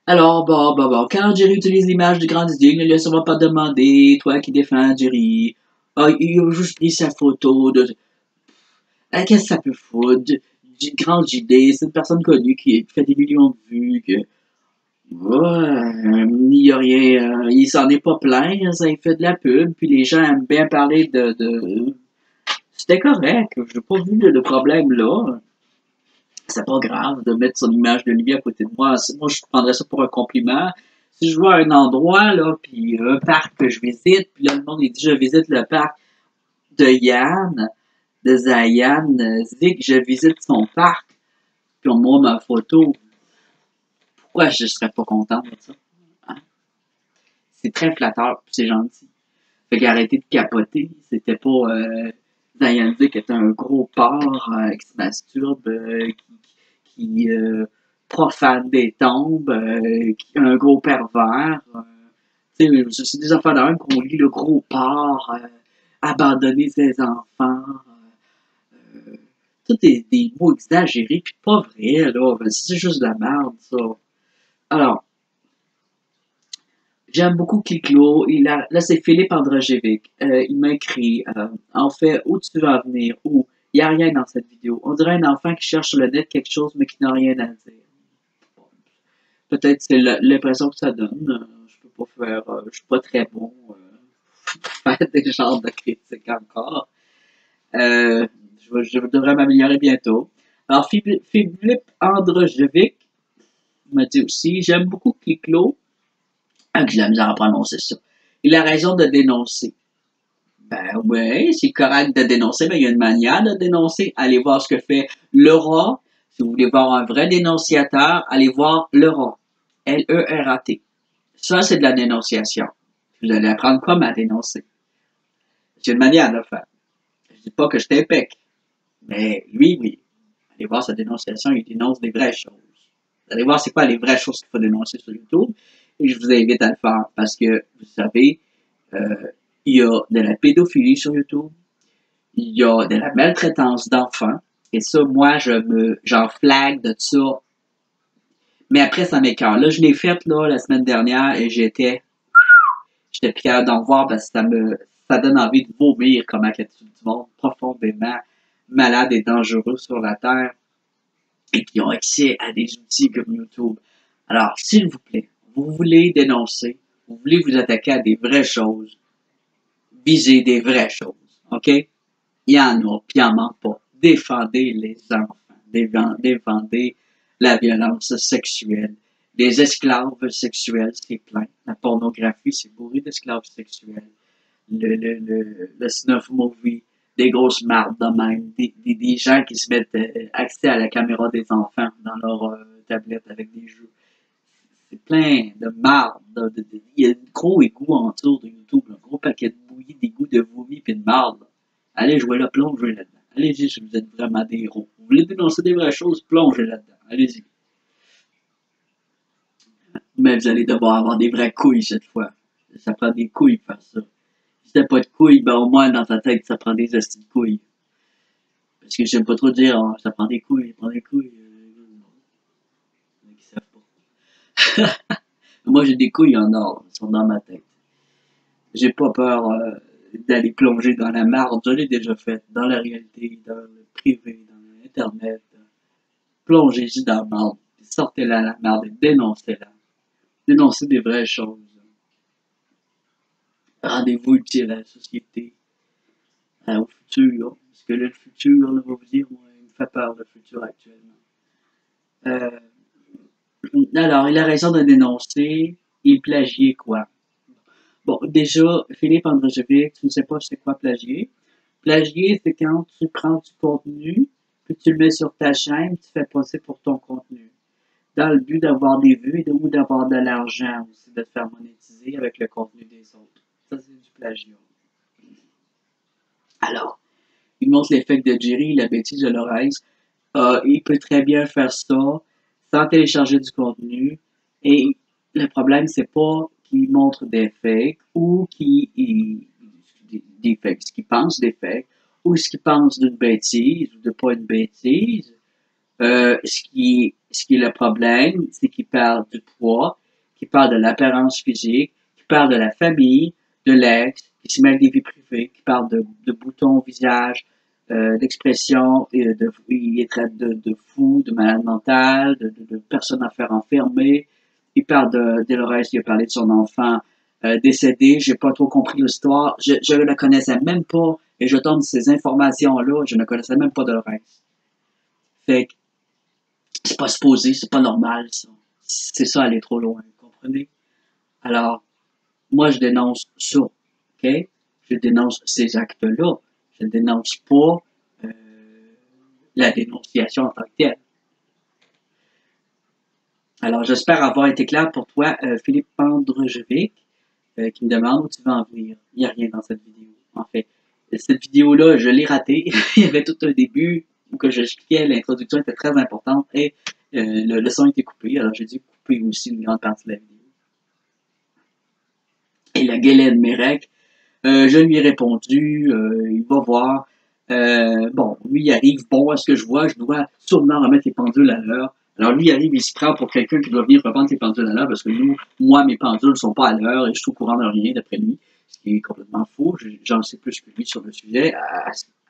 Alors, bon, quand Jerry utilise l'image du grand Dieu, ne lui a sûrement pas demandé, toi qui défends Jerry, il a juste pris sa photo de... Qu'est-ce que ça peut foutre? Du grand JD, c'est une personne connue qui fait des millions de vues, que... Ouais, il y a rien, il s'en est pas plein, ça il fait de la pub, puis les gens aiment bien parler de... C'était correct, j'ai pas vu de problème là. C'est pas grave de mettre son image de lui à côté de moi. Moi, je prendrais ça pour un compliment. Si je vois un endroit, là, puis un parc que je visite, puis là, le monde, il dit, je visite le parc de Yann, de Zayan, Zik, je visite son parc, puis on me ma photo. Pourquoi je serais pas content de ça? Hein? C'est très flatteur, puis c'est gentil. Fait qu'arrêtez de capoter. C'était pas, Zayan Zik était un gros porc qui se masturbe, qui profane des tombes, qui a un gros pervers. C'est des affaires d'un qu'on lit le gros porc, abandonner ses enfants. Tout des mots exagérés, puis pas vrai, là. C'est juste de la merde, ça. Alors, J'aime beaucoup Cliclo. Là, c'est Philippe Androjevic. Il m'a écrit, en fait, où tu veux en venir? Où? Il n'y a rien dans cette vidéo. On dirait un enfant qui cherche sur le net quelque chose, mais qui n'a rien à dire. Bon, peut-être c'est l'impression que ça donne. Je peux pas faire, je suis pas très bon pour faire des genres de critiques encore. Euh, je devrais m'améliorer bientôt. Alors, Philippe Androjevic m'a dit aussi, j'aime beaucoup Cliclo. Ah, que j'ai la misère à prononcer ça. Il a raison de dénoncer. Ben oui, c'est correct de dénoncer, mais il y a une manière de dénoncer. Allez voir ce que fait Leura. Si vous voulez voir un vrai dénonciateur, allez voir Leura. L-E-R-A-T. Ça, c'est de la dénonciation. Vous allez apprendre comment dénoncer. C'est une manière de le faire. Je dis pas que je t'impec, mais lui, oui. Allez voir sa dénonciation, il dénonce des vraies choses. Vous allez voir c'est quoi les vraies choses qu'il faut dénoncer sur YouTube. Et je vous invite à le faire parce que, vous savez, il y a de la pédophilie sur YouTube, il y a de la maltraitance d'enfants, et ça, moi, j'en flague de ça. Mais après, ça m'écoeure. Là, je l'ai faite, là, la semaine dernière, et j'étais fier d'en voir parce que ça donne envie de vomir comment il y a du monde profondément malade et dangereux sur la Terre et qui ont accès à des outils comme YouTube. Alors, s'il vous plaît, vous voulez dénoncer, vous voulez vous attaquer à des vraies choses, visez des vraies choses, OK? Il y en a, puis il en manque pas. Défendez les enfants, défendez la violence sexuelle. Les esclaves sexuels, c'est plein. La pornographie, c'est bourré d'esclaves sexuels. Le snuff movie, des grosses mardes de même, des gens qui se mettent accès à la caméra des enfants dans leur tablette avec des jeux. C'est plein de marde. Il y a un gros égout en dessous de YouTube, un gros paquet de bouillie, d'égout, de vomi puis de marde. Allez jouer là, plongez là-dedans. Allez-y si vous êtes vraiment des héros. Vous voulez dénoncer des vraies choses, plongez là-dedans. Allez-y. Mais vous allez devoir avoir des vraies couilles cette fois. Ça prend des couilles pour faire ça. Si t'as pas de couilles, ben au moins dans ta tête, ça prend des hosties de couilles. Parce que j'aime pas trop dire, oh, ça prend des couilles, ça prend des couilles. Ils savent pas. Moi, j'ai des couilles en or, elles sont dans ma tête. J'ai pas peur d'aller plonger dans la marde, je l'ai déjà fait, dans la réalité, dans le privé, dans l'internet. Plongez-y dans la marde, sortez-la la marde et dénoncez-la. Dénoncez des vraies choses. Rendez-vous utile à la société, au futur. Parce que là, le futur, là, va vous dire, moi, il me fait peur, le futur actuellement. Euh, alors, il a raison de dénoncer. Il plagiait quoi? Bon, déjà, Philippe Androjevic, tu ne sais pas c'est quoi plagier. Plagier, c'est quand tu prends du contenu, puis tu le mets sur ta chaîne, tu fais passer pour ton contenu. Dans le but d'avoir des vues ou d'avoir de l'argent aussi, de te faire monétiser avec le contenu des autres. Ça, c'est du plagiat. Alors, il montre l'effet de Jerry, la bêtise de l'oreille. Il peut très bien faire ça sans télécharger du contenu. Et le problème, c'est pas qu'il montre des fakes ou des fakes, ce qu'il pense des fakes ou ce qu'il pense d'une bêtise ou de pas une bêtise. Ce qui est le problème, c'est qu'il parle du poids, qu'il parle de l'apparence physique, qu'il parle de la famille, de l'ex, qu'il se mêle des vies privées, qu'il parle de boutons au visage, d'expression, il traite de fou, de malade mental, de personnes à faire enfermer. Il parle de Dolores, il a parlé de son enfant décédé. J'ai pas trop compris l'histoire. Je ne connaissais même pas, et je donne ces informations-là, je ne connaissais même pas Dolores. Fait que c'est pas supposé, c'est pas normal, ça. C'est ça, aller trop loin, vous comprenez? Alors, moi, je dénonce ça, ok? Je dénonce ces actes-là. Je dénonce pas la dénonciation en tant que telle. Alors, j'espère avoir été clair pour toi, Philippe Androjevic, qui me demande où tu veux en venir. Il n'y a rien dans cette vidéo, en fait. Cette vidéo-là, je l'ai ratée. Il y avait tout un début où que j'expliquais, l'introduction était très importante et le son était coupé. Alors, j'ai dû couper aussi une grande partie de la vidéo. Et la Guylaine Mérec, je lui ai répondu, il va voir. Bon, lui, il arrive, bon, à ce que je vois, je dois sûrement remettre les pendules à l'heure. Alors lui, il arrive, il se prend pour quelqu'un qui doit venir revendre les pendules à l'heure, parce que moi, mes pendules ne sont pas à l'heure et je suis au courant de rien, d'après lui, ce qui est complètement faux. J'en sais plus que lui sur le sujet,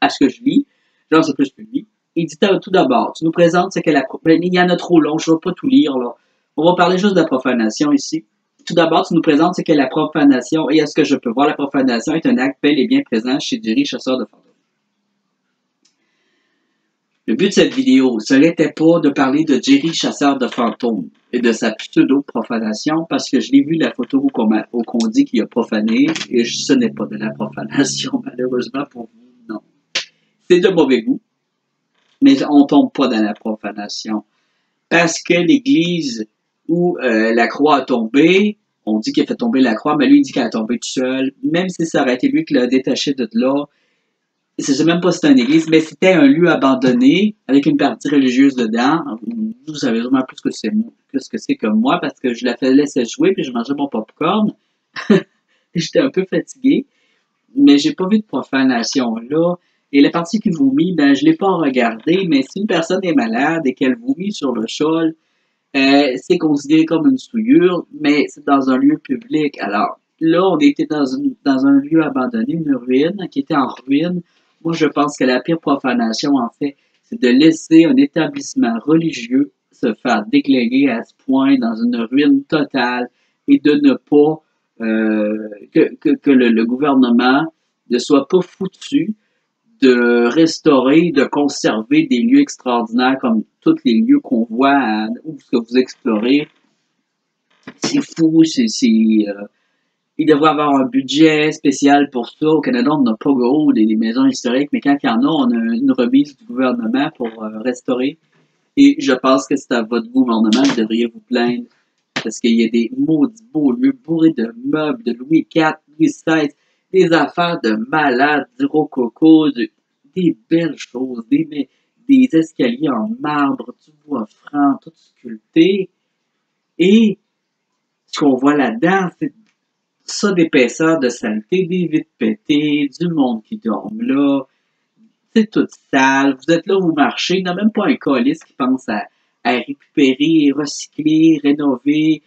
à ce que je lis, j'en sais plus que lui. Il dit tout d'abord, tu nous présentes ce qu'est la profanation. Il y en a trop long, je ne vais pas tout lire, là. On va parler juste de la profanation ici. Tout d'abord, tu nous présentes ce qu'est la profanation et est-ce que je peux voir la profanation est un acte bel et bien présent chez Jerry, chasseur de fantômes. Le but de cette vidéo, ce n'était pas de parler de Jerry, chasseur de fantômes et de sa pseudo-profanation parce que je l'ai vu la photo qu'on dit qu'il a profané et ce n'est pas de la profanation, malheureusement pour vous, non. C'est de mauvais goût, mais on tombe pas dans la profanation parce que l'église où la croix a tombé, on dit qu'il a fait tomber la croix, mais lui il dit qu'elle a tombé tout seul, même si ça aurait été lui qui l'a détaché de là. Je sais même pas si c'était une église, mais c'était un lieu abandonné avec une partie religieuse dedans. Vous savez vraiment plus ce que c'est que moi parce que je la laissais jouer puis je mangeais mon popcorn. J'étais un peu fatigué, mais j'ai pas vu de profanation là. Et la partie qui vomit, ben je l'ai pas regardée, mais si une personne est malade et qu'elle vomit sur le sol, c'est considéré comme une souillure, mais c'est dans un lieu public. Alors là, on était dans un lieu abandonné, une ruine qui était en ruine. Moi, je pense que la pire profanation, en fait, c'est de laisser un établissement religieux se faire déglinguer à ce point dans une ruine totale et de ne pas que le gouvernement ne soit pas foutu de restaurer, de conserver des lieux extraordinaires comme tous les lieux qu'on voit où ce que vous explorez. C'est fou, il devrait avoir un budget spécial pour ça. Au Canada, on n'a pas gros des maisons historiques, mais quand il y en a, on a une remise du gouvernement pour restaurer. Et je pense que c'est à votre gouvernement que vous devriez vous plaindre parce qu'il y a des maudits beaux lieux bourrés de meubles de Louis IV, Louis XVI, des affaires de malades, du rococo, des belles choses, des escaliers en marbre, du bois franc, tout sculpté. Et ce qu'on voit là-dedans, c'est ça d'épaisseur, de saleté, des vitres pétées, du monde qui dorme là, c'est tout sale, vous êtes là, vous marchez, il n'y a même pas un calice qui pense à récupérer, recycler, rénover,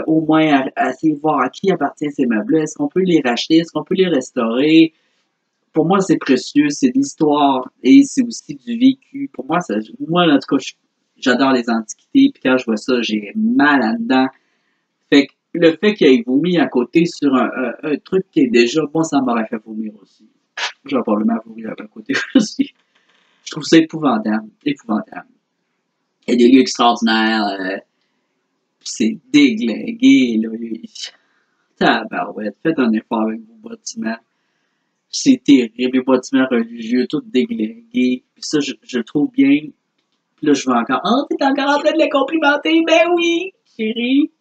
au moins à essayer de voir à qui appartiennent ces meubles-là, est-ce qu'on peut les racheter, est-ce qu'on peut les restaurer. Pour moi, c'est précieux, c'est de l'histoire et c'est aussi du vécu. Pour moi, moi en tout cas, j'adore les antiquités, puis quand je vois ça, j'ai mal là-dedans. Fait que le fait qu'il ait vomi à côté sur un truc qui est déjà, moi, ça m'aurait fait vomir aussi. J'ai probablement vomir à côté aussi. Je trouve ça épouvantable, épouvantable. Il y a des lieux extraordinaires, c'est déglingué, là. Tabarouette, faites un effort avec vos bâtiments. C'est terrible, les bâtiments religieux, tout déglingués. Puis ça, je le trouve bien. Puis là, je vois encore, oh, t'es encore en train de les complimenter? Ben oui, chérie.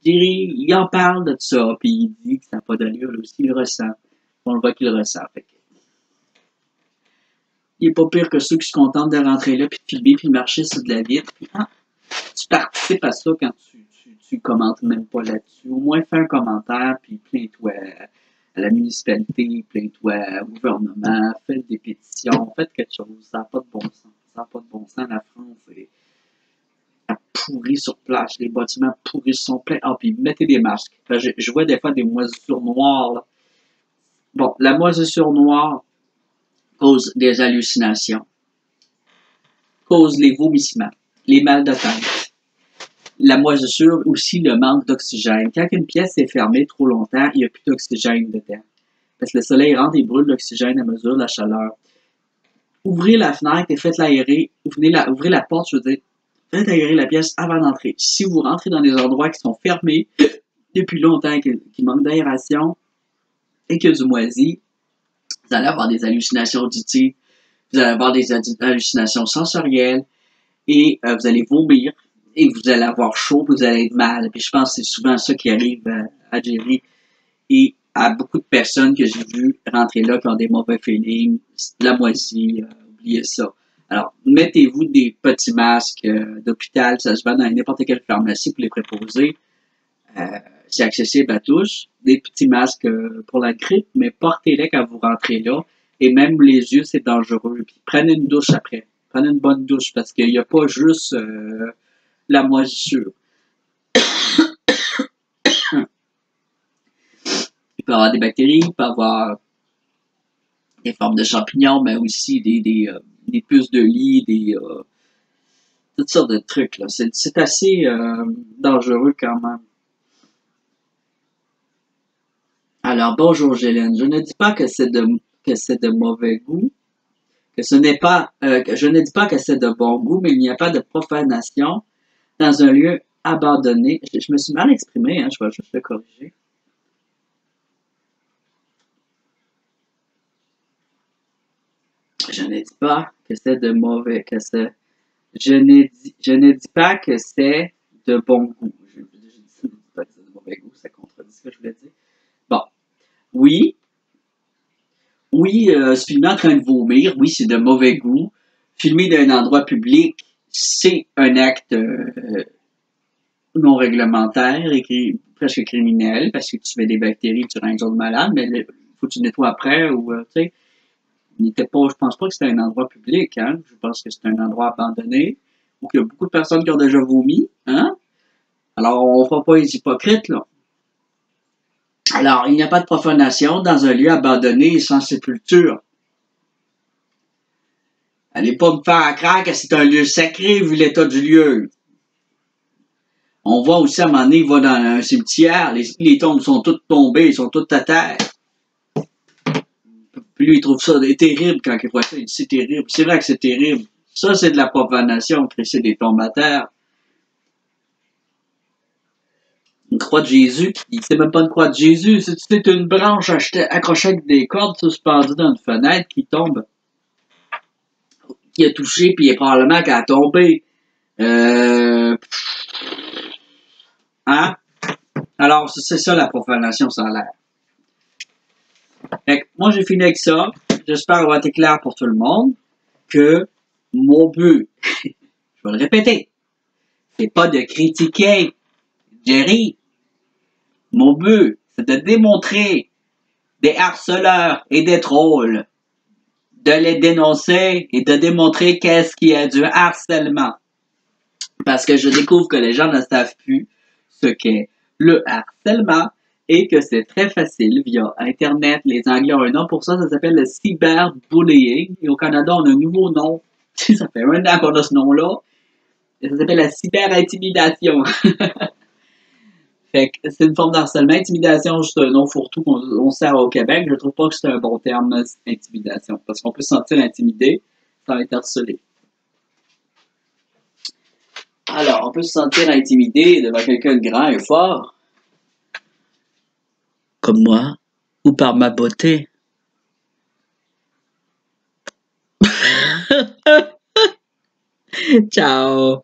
Il en parle de ça, puis il dit que ça n'a pas d'allure, là aussi, il le ressent. On le voit qu'il le ressent. Fait que, il est pas pire que ceux qui se contentent de rentrer là, puis de filmer, puis de marcher sur de la vitre. Puis, tu participes à ça quand tu commentes même pas là-dessus. Au moins, fais un commentaire, puis plains-toi à la municipalité, plains-toi au gouvernement, faites des pétitions, faites quelque chose. Ça n'a pas de bon sens. Ça n'a pas de bon sens. La France est pourrie sur place. Les bâtiments pourris sont pleins. Ah, puis mettez des masques. Je vois des fois des moisissures noires, là. Bon, la moisissure noire cause des hallucinations, cause les vomissements, les mal de tête. La moisissure, aussi le manque d'oxygène. Quand une pièce est fermée trop longtemps, il n'y a plus d'oxygène dedans. Parce que le soleil rentre et brûle l'oxygène à mesure de la chaleur. Ouvrez la fenêtre et faites l'aérer. Ouvrez la porte, je veux dire. Faites aérer la pièce avant d'entrer. Si vous rentrez dans des endroits qui sont fermés depuis longtemps, qui manquent d'aération et qu'il y a du moisi, vous allez avoir des hallucinations auditives, vous allez avoir des hallucinations sensorielles et vous allez vomir et vous allez avoir chaud, vous allez être mal. Puis je pense que c'est souvent ça qui arrive à Jerry et à beaucoup de personnes que j'ai vues rentrer là qui ont des mauvais feelings, de la moisie, oubliez ça. Alors, mettez-vous des petits masques d'hôpital, ça se vend dans n'importe quelle pharmacie pour les préposer. C'est accessible à tous. Des petits masques pour la grippe, mais portez-les quand vous rentrez là. Et même les yeux, c'est dangereux. Puis prenez une douche après. Prenez une bonne douche parce qu'il n'y a pas juste la moisissure. Il peut y avoir des bactéries, il peut y avoir des formes de champignons, mais aussi des puces de lit, toutes sortes de trucs. Là. C'est assez dangereux quand même. Alors, bonjour Gélène. Je ne dis pas que c'est de mauvais goût, que ce n'est pas, je ne dis pas que c'est de bon goût, mais il n'y a pas de profanation dans un lieu abandonné. Je me suis mal exprimé, hein, je vais juste le corriger. Je ne dis pas que c'est de mauvais, je ne dis pas que c'est de bon goût. Je ne dis pas que c'est de mauvais goût, ça contredit ce que je voulais dire. Bon, oui, se filmer en train de vomir, oui, c'est de mauvais goût. Filmer dans un endroit public, c'est un acte non réglementaire et presque criminel parce que tu mets des bactéries, tu rends les autres malades, mais il faut que tu nettoies après ou, tu sais, je pense pas que c'était un endroit public, hein. Je pense que c'est un endroit abandonné où il y a beaucoup de personnes qui ont déjà vomi, hein. Alors, on ne fera pas les hypocrites, là. Alors, il n'y a pas de profanation dans un lieu abandonné et sans sépulture. Allez pas me faire croire que c'est un lieu sacré vu l'état du lieu. On voit aussi à un moment donné, il va dans un cimetière, les tombes sont toutes tombées, ils sont toutes à terre. Puis lui, il trouve ça terrible quand il voit ça. Il dit c'est terrible. C'est vrai que c'est terrible. Ça, c'est de la profanation, c'est des tombes à terre. Une croix de Jésus, c'est même pas une croix de Jésus, c'est une branche accrochée avec des cordes suspendues dans une fenêtre qui tombe, qui a touché, puis probablement qu'elle a tombé. Hein? Alors, c'est ça la profanation sans l'air. Fait que moi, j'ai fini avec ça. J'espère avoir été clair pour tout le monde que mon but, je vais le répéter, c'est pas de critiquer Jerry. Mon but, c'est de démontrer des harceleurs et des trolls, de les dénoncer et de démontrer qu'est-ce qui est du harcèlement. Parce que je découvre que les gens ne savent plus ce qu'est le harcèlement et que c'est très facile via Internet. Les Anglais ont un nom pour ça, ça s'appelle le cyberbullying. Et au Canada, on a un nouveau nom. Ça fait un an qu'on a ce nom-là. Et ça s'appelle la cyberintimidation. Fait que c'est une forme d'harcèlement. Intimidation, juste un nom fourre-tout qu'on sert au Québec. Je trouve pas que c'est un bon terme, intimidation. Parce qu'on peut se sentir intimidé sans être harcelé. Alors, on peut se sentir intimidé devant quelqu'un de grand et fort, comme moi, ou par ma beauté. Ciao!